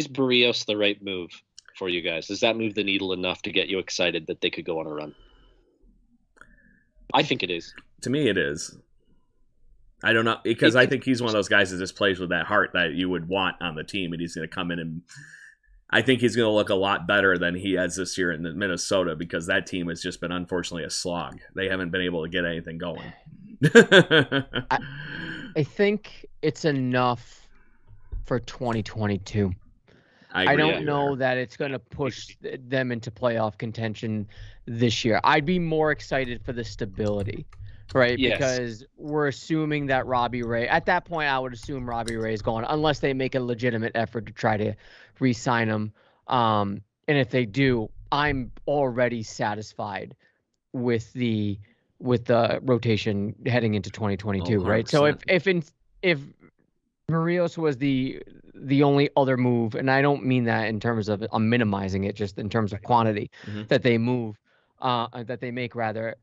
Barrios the right move for you guys? Does that move the needle enough to get you excited that they could go on a run? I think it is. To me, it is. I don't know, because I think he's one of those guys that just plays with that heart that you would want on the team, and he's going to come in and I think he's going to look a lot better than he has this year in Minnesota, because that team has just been unfortunately a slog. They haven't been able to get anything going. I think it's enough for 2022. I don't know that it's going to push them into playoff contention this year. I'd be more excited for the stability. Right, yes. Because we're assuming that Robbie Ray, at that point, I would assume Robbie Ray is gone, unless they make a legitimate effort to try to re-sign him. And if they do, I'm already satisfied with the rotation heading into 2022. 100%. Right. So if Barrios was the the only other move, and I don't mean that in terms of I'm minimizing it, just in terms of quantity that they make rather,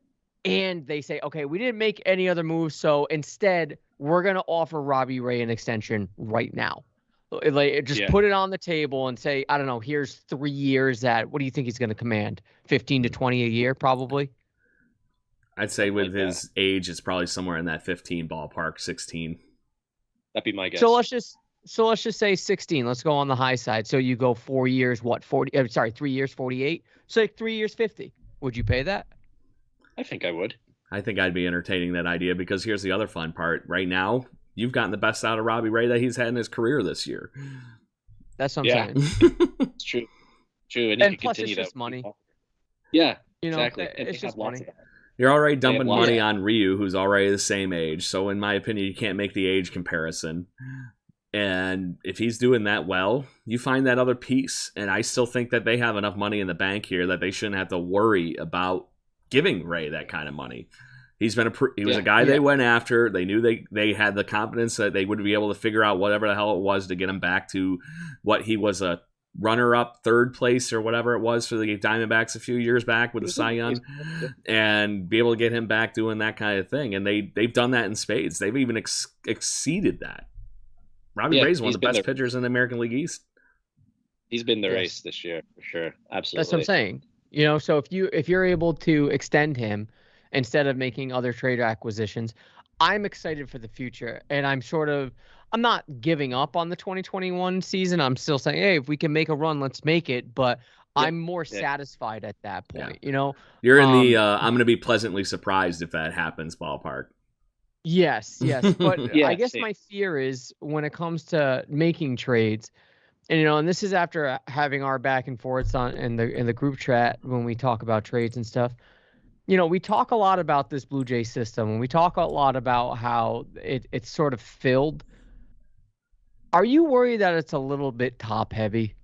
and they say, okay, we didn't make any other moves, so instead we're gonna offer Robbie Ray an extension right now. Like, just put it on the table and say, I don't know, here's 3 years at, what do you think he's going to command? 15 to 20 a year, probably? I'd say with his age, it's probably somewhere in that 15 ballpark, 16. That'd be my guess. So let's just say 16. Let's go on the high side. So you go 4 years, 3 years, 48. So like 3 years, 50. Would you pay that? I think I would. I think I'd be entertaining that idea, because here's the other fun part. Right now, you've gotten the best out of Robbie Ray that he's had in his career this year. That's what I'm saying. It's true. And plus, it's just money. Yeah, exactly. And it's just money. You're already dumping money on Ryu, who's already the same age. So in my opinion, you can't make the age comparison. And if he's doing that well, you find that other piece. And I still think that they have enough money in the bank here that they shouldn't have to worry about giving Ray that kind of money. He's been he was a guy they went after. They knew they had the confidence that they would be able to figure out whatever the hell it was to get him back to what he was, a runner-up, third place or whatever it was for the Diamondbacks a few years back with the Cy Young, and be able to get him back doing that kind of thing. And they've done that in spades. They've even exceeded that. Robbie Ray's one of the best pitchers in the American League East. He's been the race this year for sure. Absolutely. That's what I'm saying. You know, so if you're able to extend him instead of making other trade acquisitions, I'm excited for the future. And I'm not giving up on the 2021 season. I'm still saying, hey, if we can make a run, let's make it. But I'm more satisfied at that point. You know, you're in the I'm going to be pleasantly surprised if that happens ballpark. Yes. But I guess my fear is when it comes to making trades, and and this is after having our back and forths in the group chat when we talk about trades and stuff. We talk a lot about this Blue Jay system, and we talk a lot about how it's sort of filled. Are you worried that it's a little bit top heavy?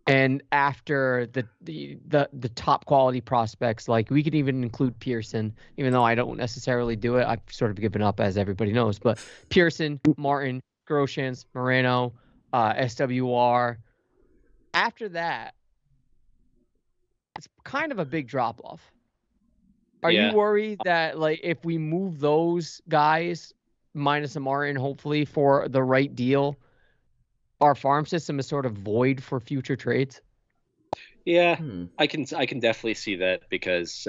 And after the top quality prospects, like we could even include Pearson, even though I don't necessarily do it. I've sort of given up, as everybody knows. But Pearson, Martin, Groshans, Moreno, SWR. After that, it's kind of a big drop off. Are you worried that, like, if we move those guys minus a Martin, hopefully for the right deal, our farm system is sort of void for future trades? Yeah, I can definitely see that, because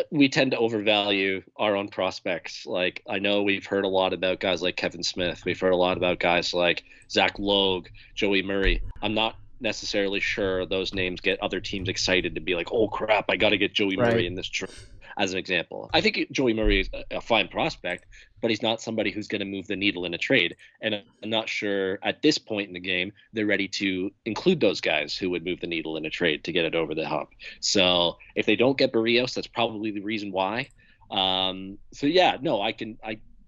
we tend to overvalue our own prospects. Like, I know we've heard a lot about guys like Kevin Smith. We've heard a lot about guys like Zach Logue, Joey Murray. I'm not necessarily sure those names get other teams excited to be like, oh crap, I got to get Joey Murray in this trade, as an example. I think Joey Murray is a fine prospect, but he's not somebody who's going to move the needle in a trade. And I'm not sure at this point in the game they're ready to include those guys who would move the needle in a trade to get it over the hump. So if they don't get Barrios, that's probably the reason why.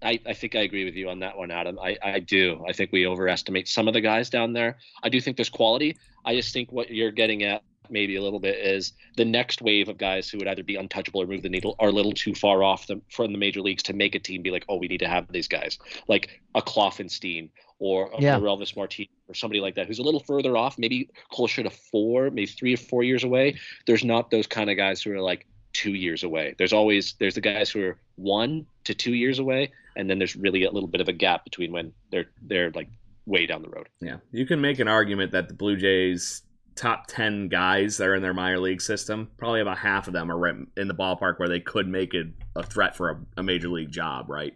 I think I agree with you on that one, Adam. I do. I think we overestimate some of the guys down there. I do think there's quality. I just think what you're getting at maybe a little bit is the next wave of guys who would either be untouchable or move the needle are a little too far off from the major leagues to make a team be like, oh, we need to have these guys, like a Kloffenstein or a Elvis Martinez or somebody like that who's a little further off, maybe closer to 3 or 4 years away. There's not those kind of guys who are like 2 years away. There's the guys who are 1 to 2 years away, and then there's really a little bit of a gap between when they're like way down the road. Yeah, you can make an argument that the Blue Jays' top 10 guys that are in their minor league system, probably about half of them are right in the ballpark where they could make it a threat for a major league job, right?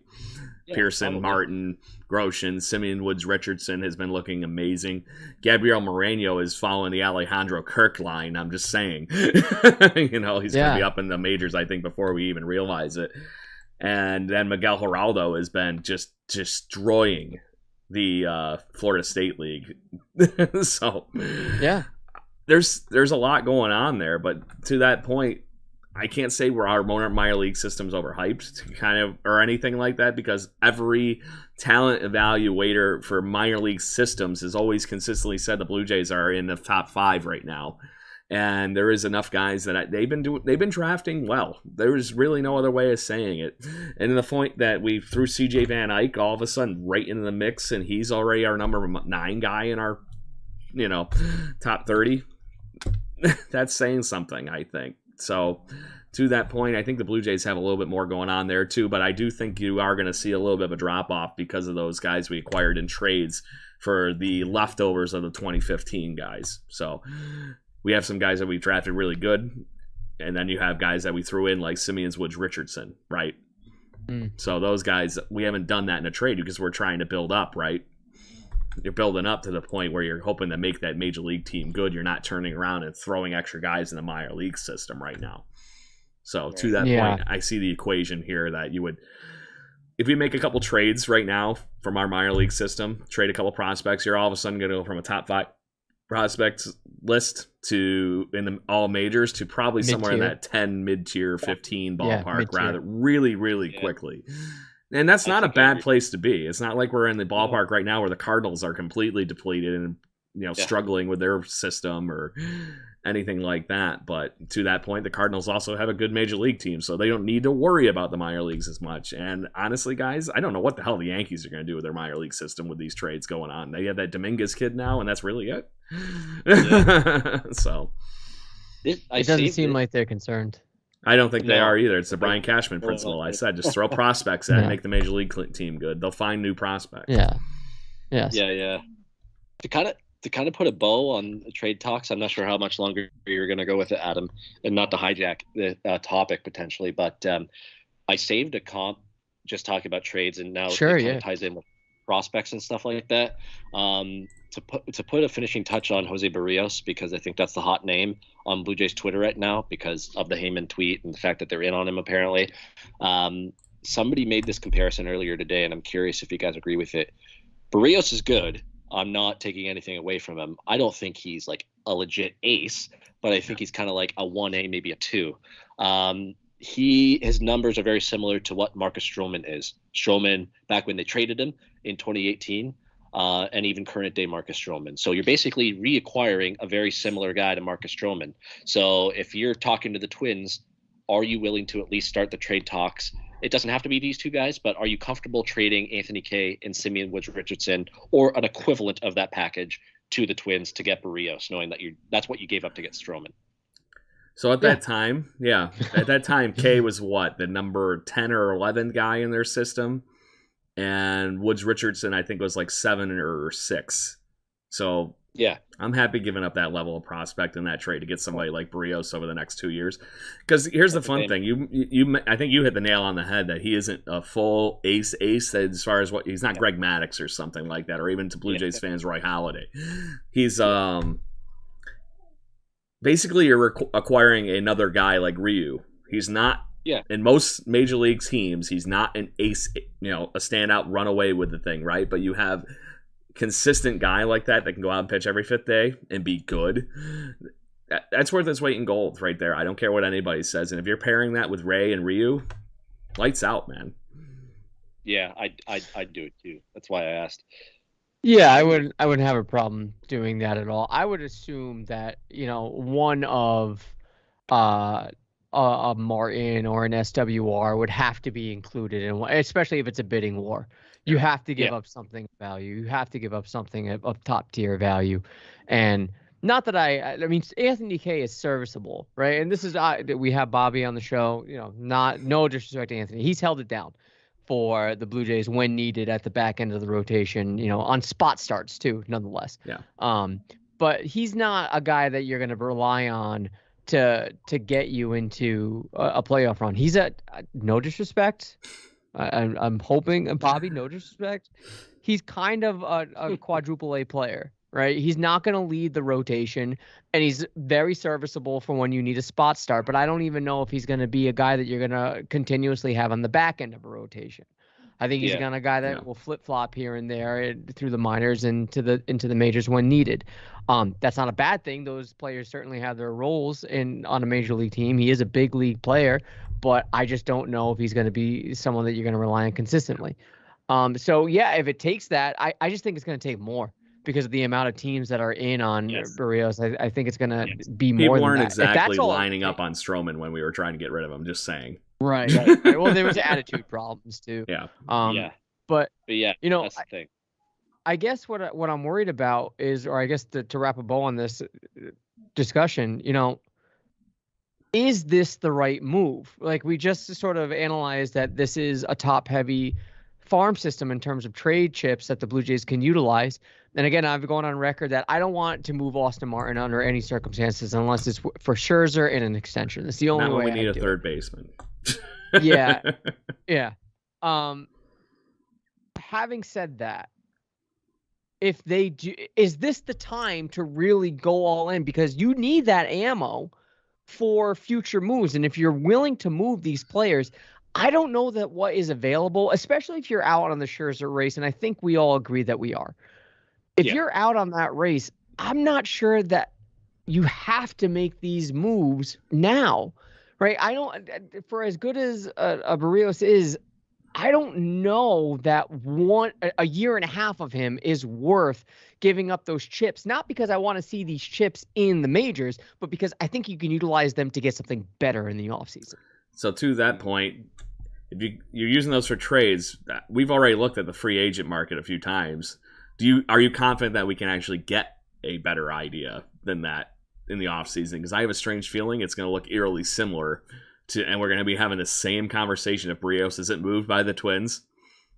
Yeah, Pearson, probably. Martin, Groshans, Simeon Woods Richardson has been looking amazing. Gabriel Moreno is following the Alejandro Kirk line, I'm just saying. He's going to be up in the majors, I think, before we even realize it. And then Miguel Geraldo has been just destroying the Florida State League. So, yeah. There's a lot going on there, but to that point, I can't say our minor league system's overhyped, or anything like that, because every talent evaluator for minor league systems has always consistently said the Blue Jays are in the top 5 right now. And there is enough guys that they've been drafting well. There's really no other way of saying it. And the point that we threw CJ Van Eyck all of a sudden right into the mix, and he's already our number 9 guy in our, top 30. That's saying something, I think. So to that point, I think the Blue Jays have a little bit more going on there too, but I do think you are going to see a little bit of a drop-off because of those guys we acquired in trades for the leftovers of the 2015 guys. So we have some guys that we've drafted really good, and then you have guys that we threw in like Simeons, Woods, Richardson, right? So those guys, we haven't done that in a trade because we're trying to build up, right? You're building up to the point where you're hoping to make that major league team good. You're not turning around and throwing extra guys in the minor league system right now. So to that point, I see the equation here that you would, if we make a couple trades right now from our minor league system, trade a couple prospects, you're all of a sudden going to go from a top 5 prospects list to in the all majors to probably mid-tier. Somewhere in that 10 mid-tier 15 ballpark rather really quickly. And that's not a bad place to be. It's not like we're in the ballpark right now where the Cardinals are completely depleted and struggling with their system or anything like that. But to that point, the Cardinals also have a good major league team, so they don't need to worry about the minor leagues as much. And honestly, guys, I don't know what the hell the Yankees are going to do with their minor league system with these trades going on. They have that Dominguez kid now, and that's really it. Yeah. So it doesn't seem like they're concerned. I don't think they are either. It's the Brian Cashman principle. I said just throw prospects at it and make the major league team good. They'll find new prospects. Yeah. Yes. Yeah. To kind of put a bow on the trade talks, I'm not sure how much longer you're going to go with it, Adam, and not to hijack the topic potentially, but I saved a comp just talking about trades, and now it kind of ties in with prospects and stuff like that. To put a finishing touch on Jose Barrios, because I think that's the hot name on Blue Jays Twitter right now because of the Heyman tweet and the fact that they're in on him apparently. Somebody made this comparison earlier today, and I'm curious if you guys agree with it. Barrios is good. I'm not taking anything away from him. I don't think he's like a legit ace, but I think he's kind of like a 1A, maybe a 2. His numbers are very similar to what Marcus Stroman is. Stroman, back when they traded him in 2018, and even current day Marcus Stroman. So you're basically reacquiring a very similar guy to Marcus Stroman. So if you're talking to the Twins, are you willing to at least start the trade talks? It doesn't have to be these two guys, but are you comfortable trading Anthony Kay and Simeon Woods Richardson or an equivalent of that package to the Twins to get Barrios, knowing that that's what you gave up to get Stroman? So at that time, Kay was what, the number 10 or 11 guy in their system, and Woods Richardson I think was like 7 or 6. So yeah, I'm happy giving up that level of prospect in that trade to get somebody like Barrios over the next 2 years. Because here's the fun thing: you I think you hit the nail on the head that he isn't a full ace as far as what he's not Greg Maddux or something like that, or even to Blue Jays fans Roy Halladay. He's basically you're acquiring another guy like Ryu. He's not. Yeah. In most major league teams, he's not an ace, a standout runaway with the thing, right? But you have consistent guy like that can go out and pitch every 5th day and be good. That's worth its weight in gold right there. I don't care what anybody says. And if you're pairing that with Ray and Ryu, lights out, man. Yeah, I'd do it too. That's why I asked. Yeah, I wouldn't have a problem doing that at all. I would assume that, one of a Martin or an SWR would have to be included in one, especially if it's a bidding war. You have to give up something of value. You have to give up something of top tier value. And not that I mean, Anthony Kay is serviceable, right? And this is we have Bobby on the show, no disrespect to Anthony. He's held it down for the Blue Jays when needed at the back end of the rotation, on spot starts too, nonetheless. Yeah. But he's not a guy that you're going to rely on to get you into a playoff run. He's no disrespect. I'm hoping, Bobby, no disrespect. He's kind of a quadruple A player, right? He's not going to lead the rotation, and he's very serviceable for when you need a spot start. But I don't even know if he's going to be a guy that you're going to continuously have on the back end of a rotation. I think he's a guy that will flip flop here and there through the minors into the majors when needed. That's not a bad thing. Those players certainly have their roles on a major league team. He is a big league player, but I just don't know if he's going to be someone that you're going to rely on consistently. So yeah, if it takes that, I just think it's going to take more because of the amount of teams that are in on Barrios. I think it's going to be People more than weren't that. exactly lining up on Stroman when we were trying to get rid of him. Just saying. Right. Well, there was attitude problems too. Yeah. But yeah, you know, that's the thing. I guess what I'm worried about is, or I guess to wrap a bow on this discussion, you know, is this the right move? Like, we just sort of analyzed that this is a top-heavy farm system in terms of trade chips that the Blue Jays can utilize. And again, I've gone on record that I don't want to move Austin Martin under any circumstances unless it's for Scherzer in an extension. That's the only way. We need a third baseman. Yeah. Having said that, if they do, is this the time to really go all in? Because you need that ammo for future moves. And if you're willing to move these players, I don't know that what is available, especially if you're out on the Scherzer race. And I think we all agree that we are. If you're out on that race, I'm not sure that you have to make these moves now, right? I don't, for as good as a Barrios is, I don't know that a year and a half of him is worth giving up those chips, not because I want to see these chips in the majors, but because I think you can utilize them to get something better in the offseason. So to that point, if you're using those for trades, we've already looked at the free agent market a few times. Are you confident that we can actually get a better idea than that in the offseason? Because I have a strange feeling it's going to look eerily similar and we're going to be having the same conversation if Barrios isn't moved by the Twins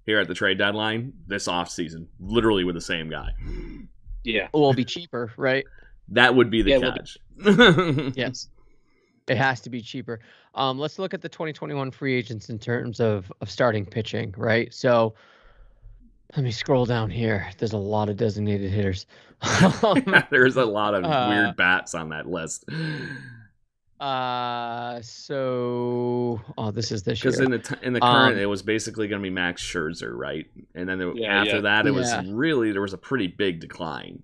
here at the trade deadline this offseason, literally with the same guy. Yeah. It will be cheaper, right? That would be the catch. Yes. It has to be cheaper. Let's look at the 2021 free agents in terms of starting pitching, right? So let me scroll down here. There's a lot of designated hitters. There's a lot of weird bats on that list. This is this year. Because in the current, it was basically going to be Max Scherzer, right? And then after that, it was really, there was a pretty big decline.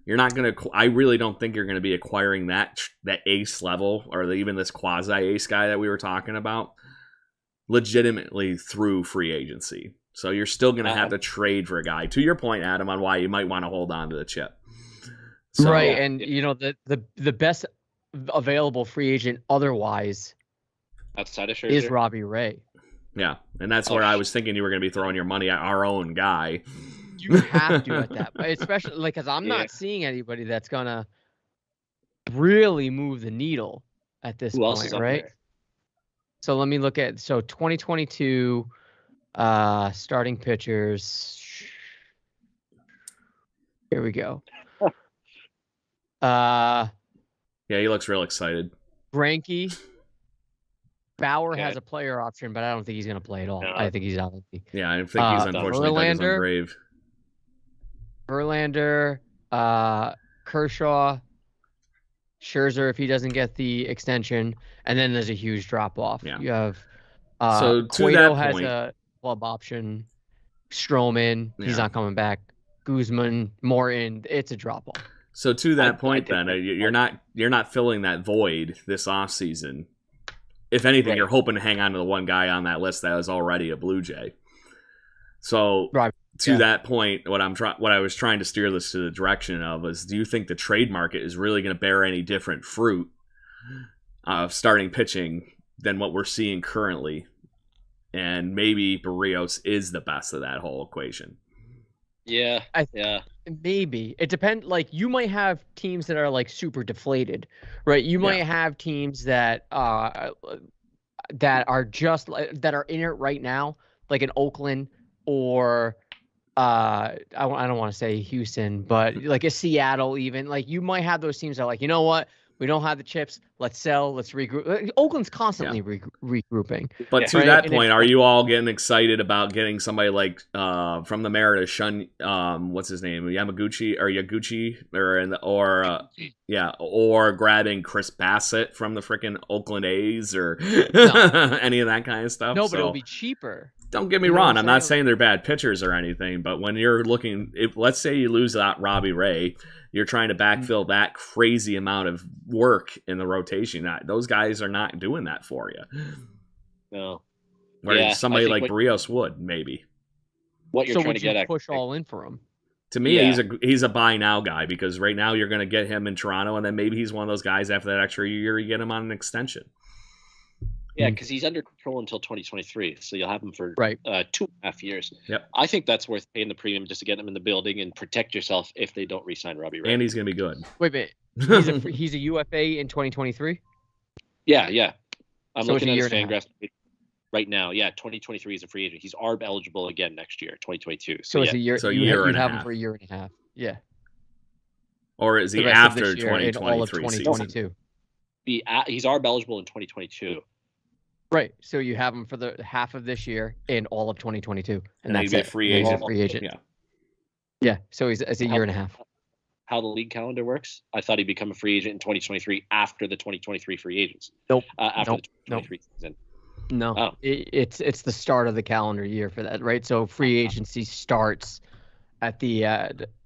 You're not going to, I really don't think you're going to be acquiring that ace level or even this quasi ace guy that we were talking about legitimately through free agency. So you're still going to have to trade for a guy. To your point, Adam, on why you might want to hold on to the chip. So, right, and you know the best available free agent otherwise outside of Scherzer is Robbie Ray. Yeah, and that's where I was thinking you were going to be throwing your money at our own guy. You have to at that, especially because I'm not seeing anybody that's gonna really move the needle at this point, right? There? So let me look at 2022 starting pitchers. Here we go. Yeah, he looks real excited. Greinke. Bauer has a player option, but I don't think he's going to play at all. No. I think he's out. Yeah, I think he's unfortunately dug his own grave. Verlander, Kershaw, Scherzer if he doesn't get the extension, and then there's a huge drop off. Yeah. You have so Cueto has a club option. Stroman, he's not coming back. Guzman, Morton, it's a drop off. So to that point, then you're not filling that void this offseason. If anything, you're hoping to hang on to the one guy on that list that is already a Blue Jay. So to that point, what I was trying to steer this to the direction of is, do you think the trade market is really going to bear any different fruit of starting pitching than what we're seeing currently? And maybe Barrios is the best of that whole equation. Yeah. Maybe. It depends. Like, you might have teams that are like super deflated, right? You might have teams that are just that are in it right now, like in Oakland or I don't want to say Houston, but like a Seattle even. Like, you might have those teams that are like, you know what? We don't have the chips. Let's sell. Let's regroup. Oakland's constantly regrouping. But to that point, are you all getting excited about getting somebody like from the Mariners, Shun? What's his name? Yaguchi, or grabbing Chris Bassett from the freaking Oakland A's or any of that kind of stuff? No, but it'll be cheaper. Don't get me wrong. I'm not saying they're bad pitchers or anything, but when you're looking, let's say you lose out Robbie Ray, you're trying to backfill that crazy amount of work in the rotation. Those guys are not doing that for you. No. Where somebody like Barrios would, maybe. What you're trying to get at. Push all in for him. To me, Yeah. he's a buy now guy because right now you're going to get him in Toronto, and then maybe he's one of those guys after that extra year you get him on an extension. Yeah, because he's under control until 2023, so you'll have him for Right. 2.5 years. Yep. I think that's worth paying the premium just to get him in the building and protect yourself if they don't re-sign Robbie Ray. And he's going to be good. Wait a minute. He's a UFA in 2023? Yeah. I'm So it's looking a at year his and a half. Fangraphs right now. Yeah, 2023 is a free agent. He's ARB eligible again next year, 2022. So it's a year. So a you year you'd and a have him half. for a year and a half. Yeah. Or is he The rest of after this year and all of 2023 season? 2022. He's ARB eligible in 2022. Right. So you have him for the half of this year and all of 2022, and And he'd that's be a it. free And he's agent. a free agent. Yeah. Yeah. So it's a year and a half. How the league calendar works, I thought he'd become a free agent in 2023 after the 2023 free agents. Nope. After Nope. the 2023 season. No, Oh. It's the start of the calendar year for that, right? So free agency starts at the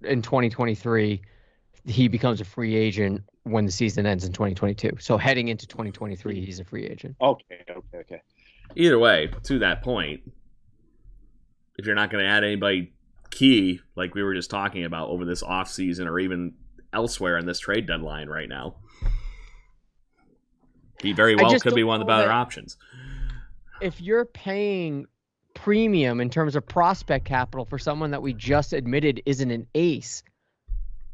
in 2023. He becomes a free agent when the season ends in 2022. So heading into 2023, he's a free agent. Okay. Either way, to that point, if you're not going to add anybody key, like we were just talking about over this offseason or even elsewhere in this trade deadline right now, he very well just could be don't one of the know better that- options. If you're paying premium in terms of prospect capital for someone that we just admitted isn't an ace,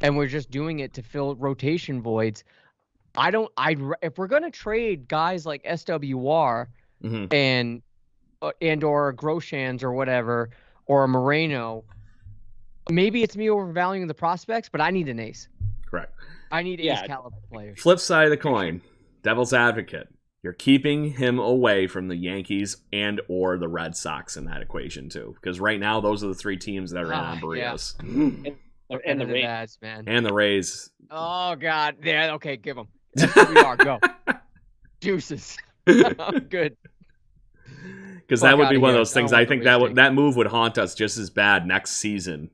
and we're just doing it to fill rotation voids, if we're going to trade guys like SWR Mhm. and or Groshans or whatever, or a Moreno, maybe it's me overvaluing the prospects, but I need an ace. Correct. I need Yeah. ace caliber players. Flip side of the coin, devil's advocate. You're keeping him away from the Yankees and or the Red Sox in that equation too, because right now those are the three teams that are in on Yeah. Barrios And the Competitive Rays. ads, man. and the Rays. Oh God, yeah. Okay, give them. We are go juices. I'm good. Because Fuck that would be outta one of here. those I don't things. want I the think Rays that move would haunt us just as bad next season.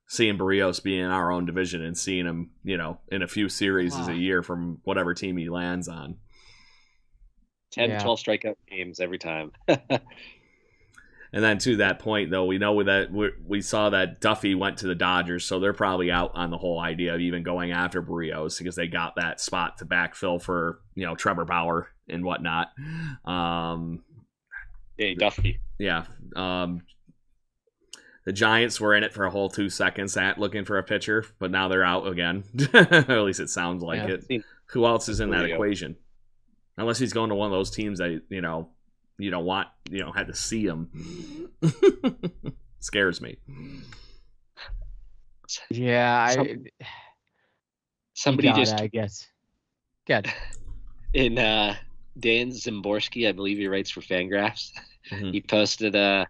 Seeing Barrios be in our own division and seeing him, in a few series a year from whatever team he lands on. 10, Yeah. 12 strikeout games every time. And then to that point, though, we know that we saw that Duffy went to the Dodgers, so they're probably out on the whole idea of even going after Barrios because they got that spot to backfill for Trevor Bauer and whatnot. Hey, Duffy. Yeah. The Giants were in it for a whole 2 seconds looking for a pitcher, but now they're out again. At least it sounds like Yeah. it. Who else is in that Barrios. equation? Unless he's going to one of those teams that you don't want had to see him. Scares me. Yeah, Somebody got it, just I guess. Good. in Dan Zimborski, I believe he writes for Fangraphs. Mhm. He posted a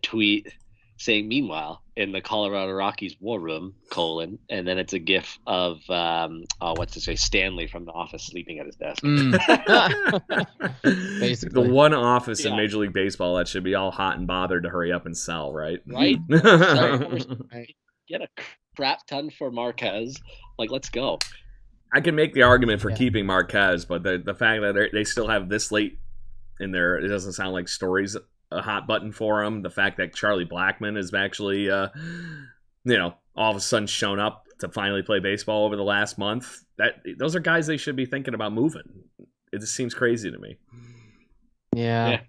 tweet saying, "Meanwhile, in the Colorado Rockies war room, and then it's a gif of Stanley from The Office sleeping at his desk. Basically. The one office in Yeah. Major League Baseball that should be all hot and bothered to hurry up and sell, right? Right? Right. Get a crap ton for Marquez. Like, let's go. I can make the argument for Yeah. keeping Marquez, but the fact that they still have this late in there, it doesn't sound like Story's a hot button for him. The fact that Charlie Blackmon is actually, all of a sudden shown up to finally play baseball over the last month. Those are guys they should be thinking about moving. It just seems crazy to me. Yeah.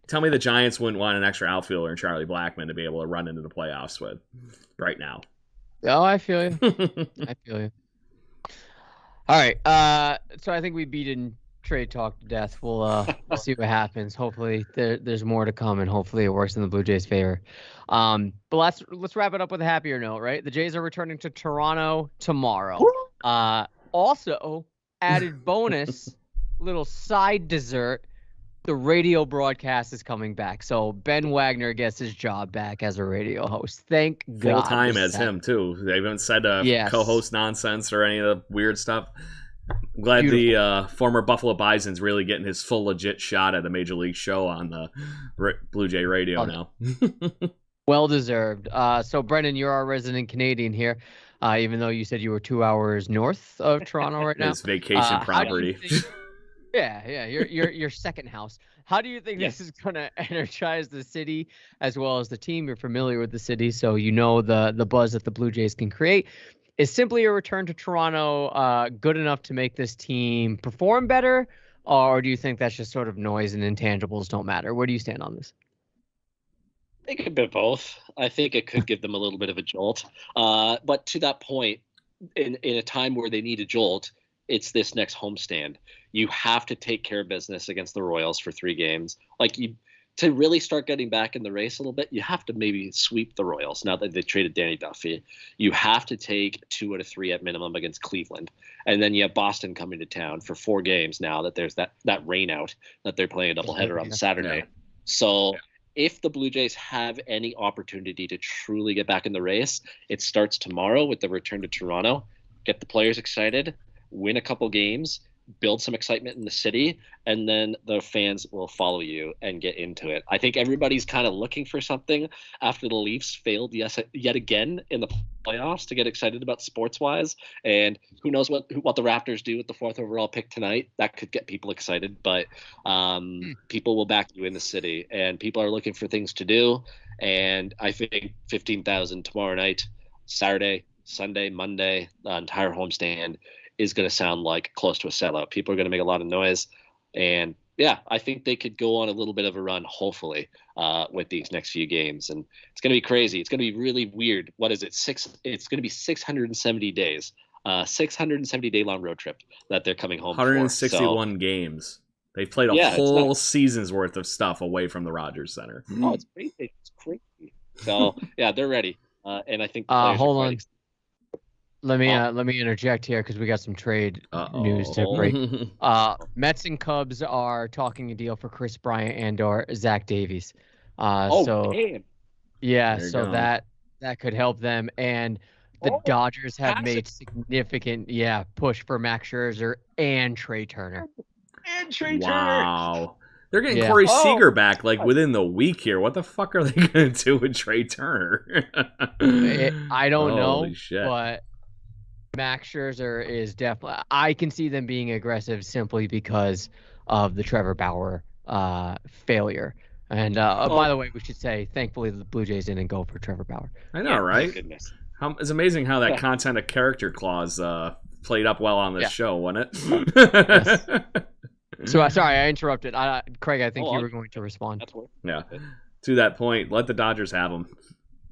Tell me the Giants wouldn't want an extra outfielder in Charlie Blackmon to be able to run into the playoffs with right now. Oh, I feel you. I feel you. All right. So I think we beaten trade talk to death. We'll see what happens. Hopefully there's more to come, and hopefully it works in the Blue Jays' favor. But let's wrap it up with a happier note, right? The Jays are returning to Toronto tomorrow. Also, added bonus, little side dessert. The radio broadcast is coming back, so Ben Wagner gets his job back as a radio host. Thank God. Full time for as that. him too. They haven't said Yes. co-host nonsense or any of the weird stuff. I'm glad the former Buffalo Bison's really getting his full legit shot at the Major League show on the Blue Jay Radio now. Well deserved. So Brendan, you're our resident Canadian here, even though you said you were 2 hours north of Toronto right now. His vacation How do you property. think- Yeah, your second house. How do you think Yes. this is going to energize the city as well as the team? You're familiar with the city, so you know the buzz that the Blue Jays can create. Is simply a return to Toronto good enough to make this team perform better, or do you think that's just sort of noise and intangibles don't matter? Where do you stand on this? It could be both. I think it could give them a little bit of a jolt. But to that point, in a time where they need a jolt, it's this next homestand. You have to take care of business against the Royals for 3 games. To really start getting back in the race a little bit, you have to maybe sweep the Royals now that they traded Danny Duffy. You have to take 2 out of 3 at minimum against Cleveland. And then you have Boston coming to town for 4 games now that there's that rain out, that they're playing a doubleheader on Saturday. Yeah. So if the Blue Jays have any opportunity to truly get back in the race, it starts tomorrow with the return to Toronto. Get the players excited, win a couple games, build some excitement in the city, and then the fans will follow you and get into it. I think everybody's kind of looking for something after the Leafs failed yet again in the playoffs to get excited about sports-wise. And who knows what the Raptors do with the 4th overall pick tonight. That could get people excited, but people will back you in the city, and people are looking for things to do. And I think 15,000 tomorrow night, Saturday, Sunday, Monday, the entire homestand is going to sound like close to a sellout. People are going to make a lot of noise. And yeah, I think they could go on a little bit of a run, hopefully, with these next few games. And it's going to be crazy. It's going to be really weird. What is it? It's going to be 670 days, 670-day long road trip that they're coming home 161 for. games. They've played a whole season's worth of stuff away from the Rogers Center. Oh, it's crazy. It's crazy. So yeah, they're ready. And I think the players hold are on. Let me interject here because we got some trade news to break. Mets and Cubs are talking a deal for Chris Bryant and/or Zach Davies. Man. Yeah, so that could help them. And the Dodgers have made significant push for Max Scherzer and Trey Turner. Wow. They're getting Corey Seager back within the week here. What the fuck are they going to do with Trey Turner? I don't know, shit. but Max Scherzer is definitely. I can see them being aggressive simply because of the Trevor Bauer failure. And by the way, we should say, thankfully, the Blue Jays didn't go for Trevor Bauer. I know, right? Thank goodness. It's amazing how that content of character clause played up well on this show, wasn't it? Yes. So sorry, I interrupted. Craig, I think you were going to respond. Yeah. To that point, let the Dodgers have him.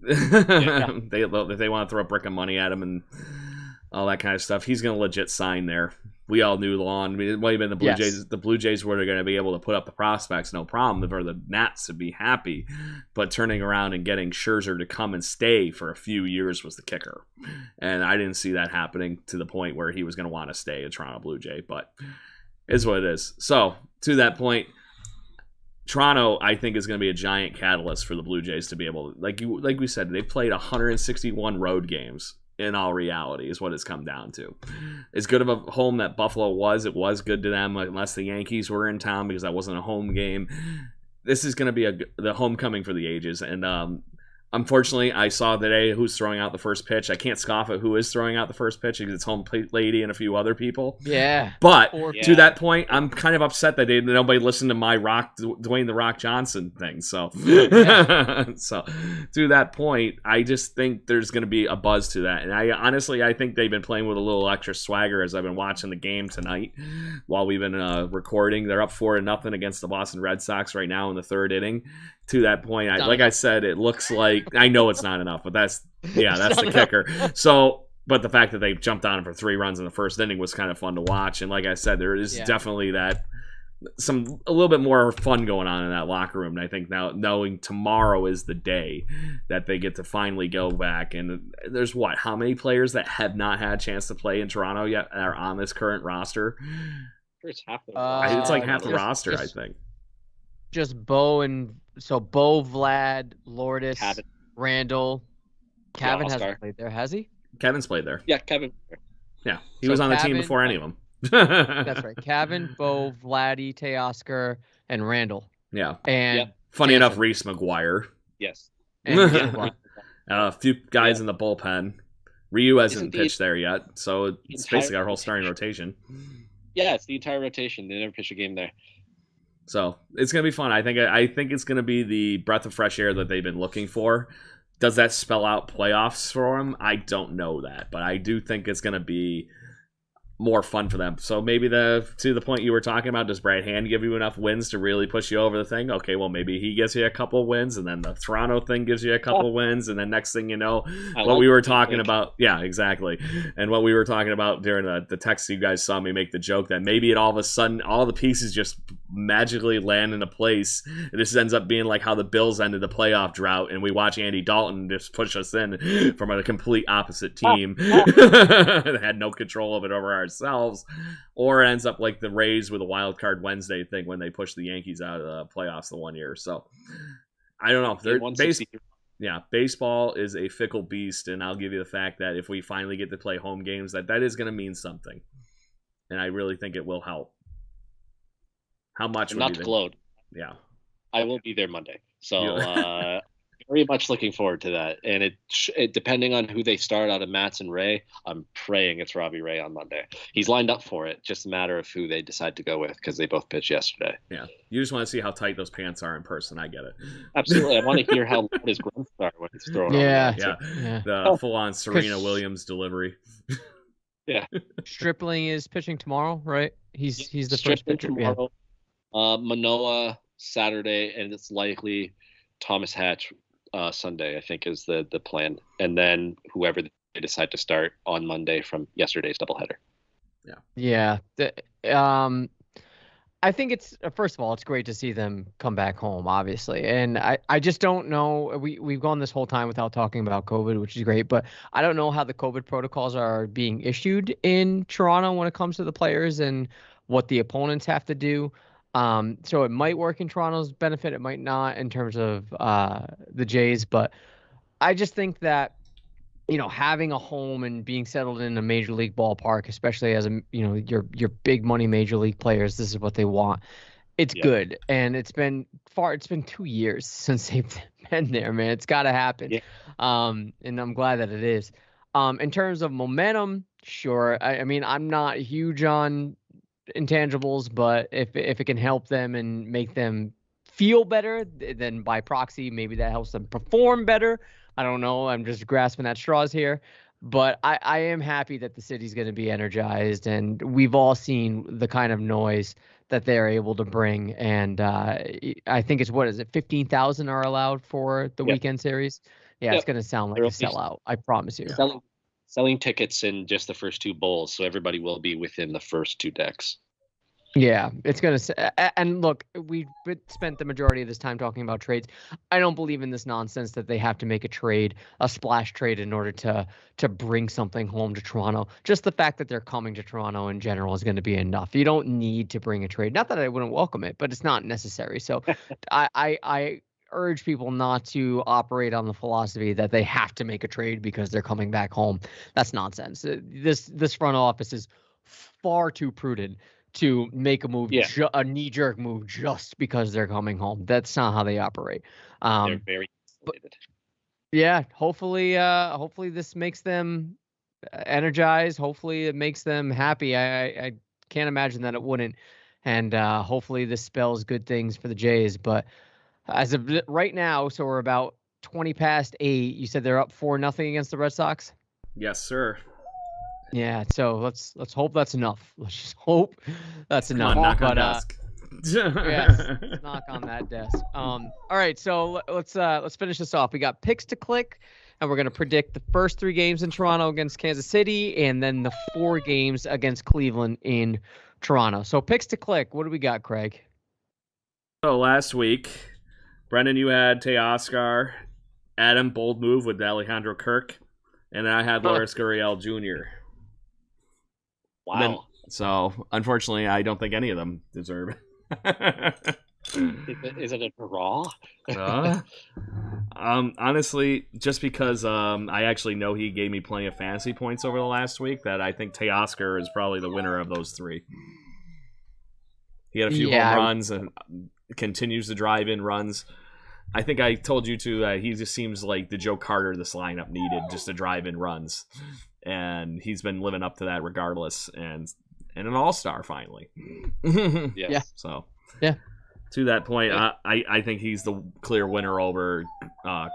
If they want to throw a brick of money at him and all that kind of stuff, he's going to legit sign there. We all knew long. I mean, it might have been the Blue Jays. The Blue Jays were going to be able to put up the prospects, no problem, for the Nats to be happy. But turning around and getting Scherzer to come and stay for a few years was the kicker. And I didn't see that happening to the point where he was going to want to stay a Toronto Blue Jay. But is what it is. So, to that point, Toronto, I think, is going to be a giant catalyst for the Blue Jays to be able to, like we said, they've played 161 road games in all reality, is what it's come down to. As good of a home that Buffalo was, it was good to them, unless the Yankees were in town, because that wasn't a home game. This is going to be the homecoming for the ages, and unfortunately, I saw today who's throwing out the first pitch. I can't scoff at who is throwing out the first pitch because it's home plate lady and a few other people. Yeah. But to that point, I'm kind of upset that nobody listened to my Dwayne the Rock Johnson thing. So, so to that point, I just think there's going to be a buzz to that. And I think they've been playing with a little extra swagger as I've been watching the game tonight while we've been recording. They're up 4-0 against the Boston Red Sox right now in the 3rd inning. To that point, like I said, it looks like, I know it's not enough, but that's the kicker. So, but the fact that they jumped on him for 3 runs in the 1st inning was kind of fun to watch. And like I said, there is definitely a little bit more fun going on in that locker room. And I think now, knowing tomorrow is the day that they get to finally go back. And there's how many players that have not had a chance to play in Toronto yet are on this current roster? It's half the it's like half the roster, I think. Just Bo, Vlad, Lourdes, Kevin. Randall. Kevin Oscar. hasn't played there, has he? Kevin's played there. Yeah, Kevin. Yeah, he was on the team before any of them. That's right. Kevin, Bo, Vladdy, Teoscar, and Randall. Yeah. And funny enough, Reese McGuire. Yes. And a few guys in the bullpen. Ryu hasn't pitched there yet, so it's basically our whole starting rotation. Yeah, it's the entire rotation. They never pitch a game there. So it's gonna be fun. I think it's gonna be the breath of fresh air that they've been looking for. Does that spell out playoffs for them? I don't know that, but I do think it's gonna be more fun for them. So maybe to the point you were talking about, does Brad Hand give you enough wins to really push you over the thing? Okay, well maybe he gives you a couple wins, and then the Toronto thing gives you a couple wins, and then next thing you know, we were talking about, yeah, exactly. And what we were talking about during the text, you guys saw me make the joke that maybe it all of a sudden all the pieces just magically land into place. This ends up being like how the Bills ended the playoff drought, and we watch Andy Dalton just push us in from a complete opposite team that had no control of it over ourselves, or it ends up like the Rays with a wild card Wednesday thing when they pushed the Yankees out of the playoffs the one year. So I don't know. Baseball is a fickle beast, and I'll give you the fact that if we finally get to play home games, that is going to mean something, and I really think it will help. How much? Not to gloat. Yeah, I will be there Monday, so very much looking forward to that. And it depending on who they start out of Matz and Ray, I'm praying it's Robbie Ray on Monday. He's lined up for it. Just a matter of who they decide to go with because they both pitched yesterday. Yeah, you just want to see how tight those pants are in person. I get it. Absolutely, I want to hear how loud his grunts are when he's throwing. Yeah. The full-on Serena Williams delivery. Yeah, Stripling is pitching tomorrow, right? He's the first pitcher. Tomorrow. Manoah Saturday, and it's likely Thomas Hatch Sunday, I think, is the plan. And then whoever they decide to start on Monday from yesterday's doubleheader. Yeah. I think it's, first of all, it's great to see them come back home, obviously. And I just don't know. We've gone this whole time without talking about COVID, which is great. But I don't know how the COVID protocols are being issued in Toronto when it comes to the players and what the opponents have to do. So it might work in Toronto's benefit. It might not in terms of the Jays. But I just think that, having a home and being settled in a major league ballpark, especially as your big money major league players, this is what they want. It's good. And it's been 2 years since they've been there, man. It's got to happen. Yeah. And I'm glad that it is. In terms of momentum, sure. I mean, I'm not huge on intangibles, but if it can help them and make them feel better, then by proxy, maybe that helps them perform better. I don't know. I'm just grasping at straws here. But I am happy that the city's going to be energized, and we've all seen the kind of noise that they're able to bring. And I think it's, 15,000 are allowed for the weekend series? Yeah, it's going to sound like a sellout. I promise you. Selling tickets in just the first two bowls, so everybody will be within the first two decks. Yeah, it's going to. And look, we spent the majority of this time talking about trades. I don't believe in this nonsense that they have to make a splash trade in order to bring something home to Toronto. Just the fact that they're coming to Toronto in general is going to be enough. You don't need to bring a trade. Not that I wouldn't welcome it, but it's not necessary. So I urge people not to operate on the philosophy that they have to make a trade because they're coming back home. That's nonsense. This front office is far too prudent to make a move, a knee-jerk move, just because they're coming home. That's not how they operate. They're very isolated. Yeah, hopefully this makes them energized. Hopefully it makes them happy. I can't imagine that it wouldn't. And hopefully this spells good things for the Jays. But as of right now, so we're about 20 past 8. You said they're up 4-0 against the Red Sox? Yes, sir. Yeah, so let's hope that's enough. Let's just hope that's enough. Come on, knock on desk. Yes, knock on that desk. All right, so let's finish this off. We got picks to click, and we're gonna predict the first 3 games in Toronto against Kansas City, and then the 4 games against Cleveland in Toronto. So picks to click. What do we got, Craig? So last week, Brendan, you had Teoscar, Adam bold move with Alejandro Kirk, and I had Lourdes Gurriel Jr. Wow. So, unfortunately, I don't think any of them deserve it. Is it a draw? Honestly, just because I actually know he gave me plenty of fantasy points over the last week, that I think Teoscar is probably the winner of those 3. He had a few home runs and continues to drive in runs. I think I told you too that he just seems like the Joe Carter this lineup needed, just to drive in runs. And he's been living up to that regardless. And and an all-star finally. Yes. Yeah. So Yeah. To that point, Yeah. I think he's the clear winner over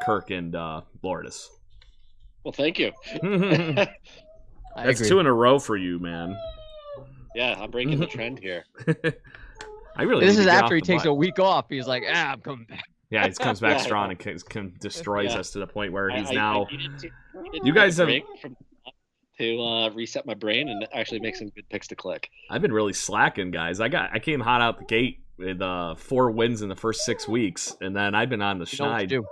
Kirk and Lourdes. Well, thank you. I That's agree. 2 in a row for you, man. Yeah, I'm breaking the trend here. I really. This need is to get after off he the takes butt. a week off. He's like, I'm coming back. Yeah, he comes back Yeah. strong and destroys Yeah. us to the point where he's I now. needed to You guys take a have- break to reset my brain and actually make some good picks to click. I've been really slacking, guys. I came hot out the gate with 4 wins in the first 6 weeks, and then I've been on the You know what to schneid. do.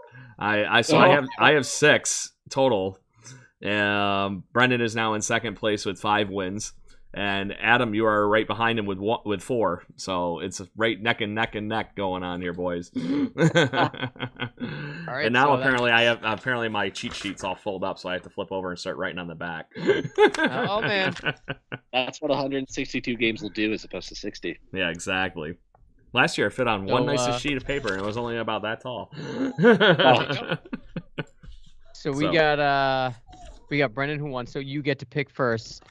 I have 6 total. Brendan is now in second place with 5 wins, and Adam, you are right behind him with 4. So it's right neck and neck going on here, boys. right, and now so apparently my cheat sheet's all filled up, so I have to flip over and start writing on the back. Oh, man. That's what 162 games will do as opposed to 60. Yeah, exactly. Last year I fit on one So, nicest sheet of paper, and it was only about that tall. So we got Brendan who won. So you get to pick first.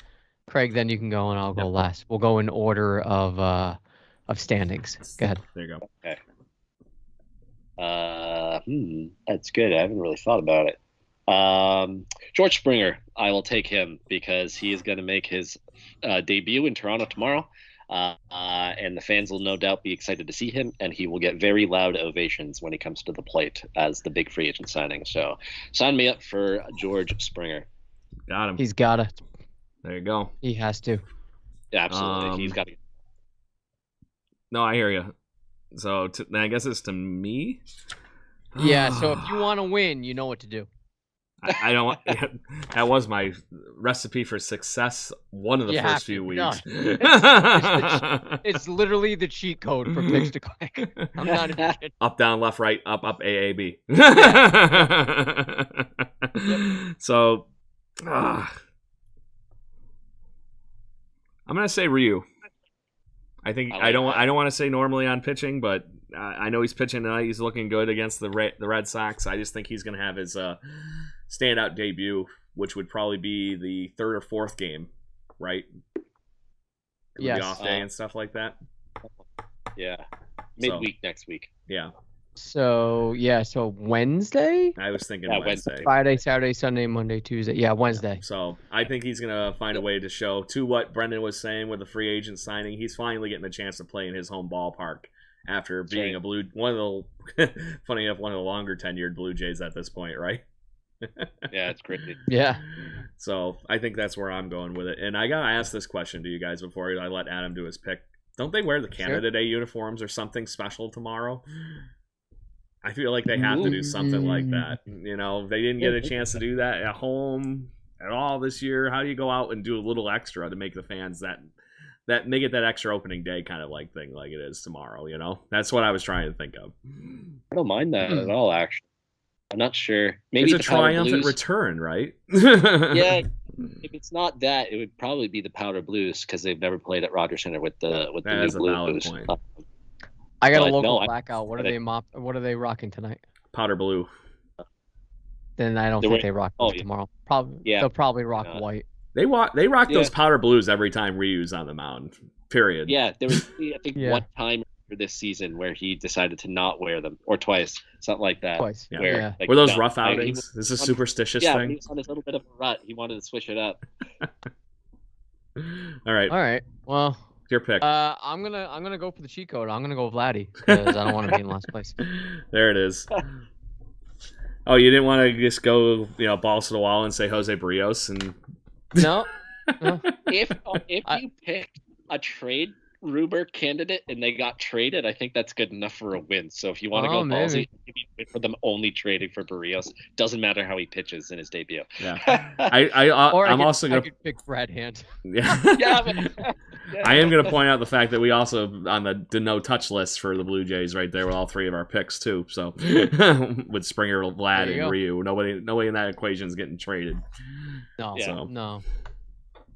Craig, then you can go and I'll go last. We'll go in order of standings. Go ahead. There you go. That's good. I haven't really thought about it. George Springer, I will take him because he is going to make his debut in Toronto tomorrow. And the fans will no doubt be excited to see him, and he will get very loud ovations when he comes to the plate as the big free agent signing. So sign me up for George Springer. Got him. He's got it. There you go. He has to. Yeah, absolutely. He's got to. No, I hear you. So then I guess it's to me. Yeah, so if you want to win, you know what to do. I don't. That was my recipe for success. One of the You have first to. few No. weeks. It's literally the cheat code for picks to click. I'm not even kidding. Up, down, left, right, up, AAB. So, I'm gonna say Ryu. I think I don't want to say normally on pitching, but I know he's pitching tonight. He's looking good against the Red Sox. I just think he's gonna have his standout debut, which would probably be the 3rd or 4th game, right? Yes. The off day and stuff like that. Yeah. Midweek next week. Yeah, So Wednesday? I was thinking Yeah, Wednesday. Friday, Saturday, Sunday, Monday, Tuesday. Yeah, Wednesday. So I think he's gonna find a way to show to what Brendan was saying with the free agent signing. He's finally getting a chance to play in his home ballpark after being one of the funny enough one of the longer tenured Blue Jays at this point, right? Yeah, it's crazy. Yeah. So I think that's where I'm going with it. And I gotta ask this question to you guys before I let Adam do his pick. Don't they wear the Canada Day uniforms or something special tomorrow? I feel like they have to do something like that. You know, they didn't get a chance to do that at home at all this year. How do you go out and do a little extra to make the fans that make it that extra opening day kind of like thing like it is tomorrow? You know, that's what I was trying to think of. I don't mind that at all, actually. I'm not sure. Maybe It's a the Powder triumphant Blues. return, right? Yeah, if it's not that, it would probably be the Powder Blues because they've never played at Rogers Center with the That new is a valid Blues. point. I got a But local no, blackout. What are they rocking tonight? Powder blue. Then I don't They're think wearing- they rock oh, those yeah. tomorrow. Probably. Yeah. They'll probably rock Yeah. white. They rock those Yeah. powder blues every time Ryu's on the mound. Period. Yeah, there was I think Yeah. one time for this season where he decided to not wear them, or twice, something like that. Twice. Yeah. Where, Yeah. like, Were those no, rough like, he outings? was- This is a superstitious yeah, when he thing. was on his little bit of a rut. He wanted to switch it up. All right, All right. Well, your pick. I'm gonna go for the cheat code. I'm gonna go Vladdy because I don't want to be in last place. There it is. Oh, you didn't want to just go, balls to the wall and say Jose Barrios and No. If you picked a trade Ruber candidate and they got traded, I think that's good enough for a win. So if you want to go ballsy, maybe. give me a win for them only trading for Barrios. Doesn't matter how he pitches in his debut. yeah. Or I'm I also could, gonna I could pick Brad Hand. yeah. Yeah, but, I am going to point out the fact that we also on the no touch list for the Blue Jays right there with all 3 of our picks too. So with Springer, Vlad, There you and go. Ryu, nobody in that equation is getting traded. No. Yeah. No.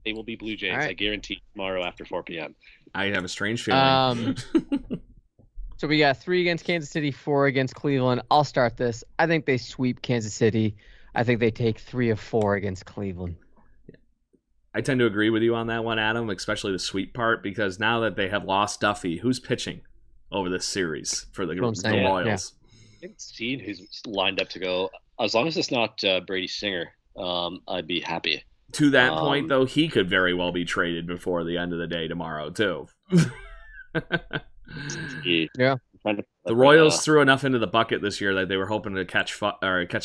they will be Blue Jays. All right. I guarantee tomorrow after 4 p.m. I have a strange feeling. So we got 3 against Kansas City, 4 against Cleveland. I'll start this. I think they sweep Kansas City. I think they take 3 of 4 against Cleveland. I tend to agree with you on that one, Adam, especially the sweep part, because now that they have lost Duffy, who's pitching over this series for the Royals? I haven't seen who's lined up to go. As long as it's not Brady Singer, I'd be happy. To that point, though, he could very well be traded before the end of the day tomorrow, too. Yeah. The Royals threw enough into the bucket this year that they were hoping to catch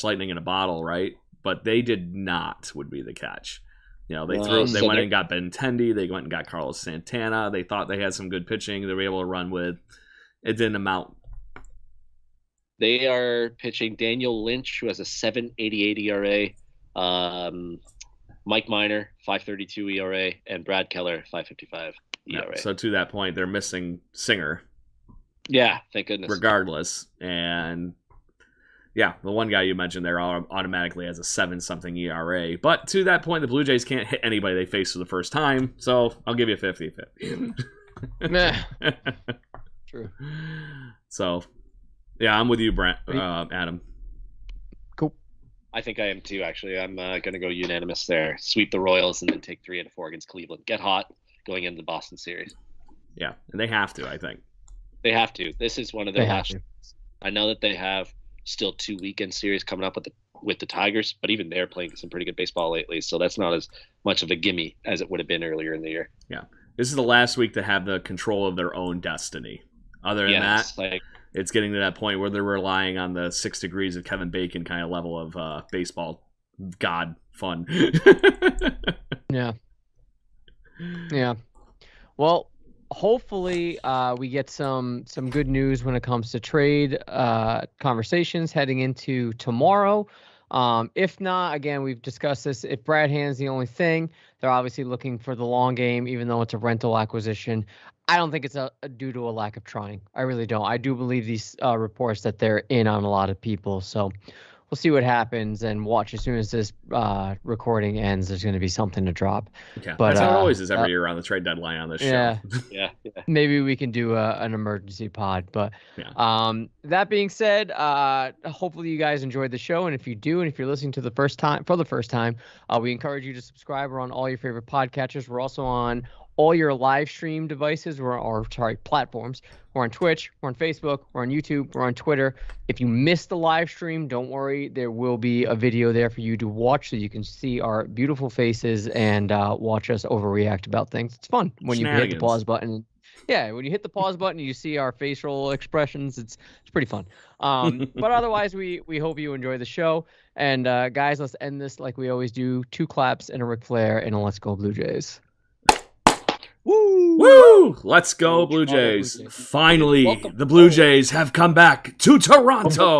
lightning in a bottle, right? But they did not, would be the catch. They went and got Benintendi. They went and got Carlos Santana. They thought they had some good pitching they were able to run with. It didn't amount. They are pitching Daniel Lynch, who has a 7.88 ERA, Mike Minor, 5.32 ERA, and Brad Keller, 5.55 ERA. So to that point, they're missing Singer. Yeah, thank goodness. Regardless, and yeah, the one guy you mentioned there automatically has a 7-something ERA. But to that point, the Blue Jays can't hit anybody they face for the first time, so I'll give you 50-50. True. So, yeah, I'm with you, Adam. Cool. I think I am too, actually. I'm going to go unanimous there. Sweep the Royals and then take 3 out of 4 against Cleveland. Get hot going into the Boston series. Yeah, and they have to, I think. They have to. This is one of their last. I know that they have still 2 weekend series coming up with the Tigers, but even they're playing some pretty good baseball lately, so that's not as much of a gimme as it would have been earlier in the year. Yeah, this is the last week to have the control of their own destiny. Other than that, it's getting to that point where they're relying on the 6 degrees of Kevin Bacon kind of level of baseball god fun. Yeah. Well, hopefully we get some good news when it comes to trade conversations heading into tomorrow. If not, again, we've discussed this. If Brad Hand's the only thing, they're obviously looking for the long game, even though it's a rental acquisition. I don't think it's due to a lack of trying. I really don't. I do believe these reports that they're in on a lot of people. So we'll see what happens and watch. As soon as this recording ends, there's going to be something to drop. Yeah, but that's how it always is every year around the trade deadline on this show. Yeah. Maybe we can do an emergency pod. But that being said, hopefully you guys enjoyed the show. And if you do, and if you're listening to for the first time, we encourage you to subscribe. We're on all your favorite podcatchers. We're also on all your live stream devices, platforms. We're on Twitch, we're on Facebook, we're on YouTube, we're on Twitter. If you missed the live stream, don't worry. There will be a video there for you to watch so you can see our beautiful faces and watch us overreact about things. It's fun when you hit the pause button. Yeah, when you hit the pause button, you see our facial expressions. It's pretty fun. But otherwise, we hope you enjoy the show. And guys, let's end this like we always do. 2 claps and a Ric Flair and a Let's Go Blue Jays. Woo! Let's go, Blue Jays. Finally, the Blue Jays have come back to Toronto.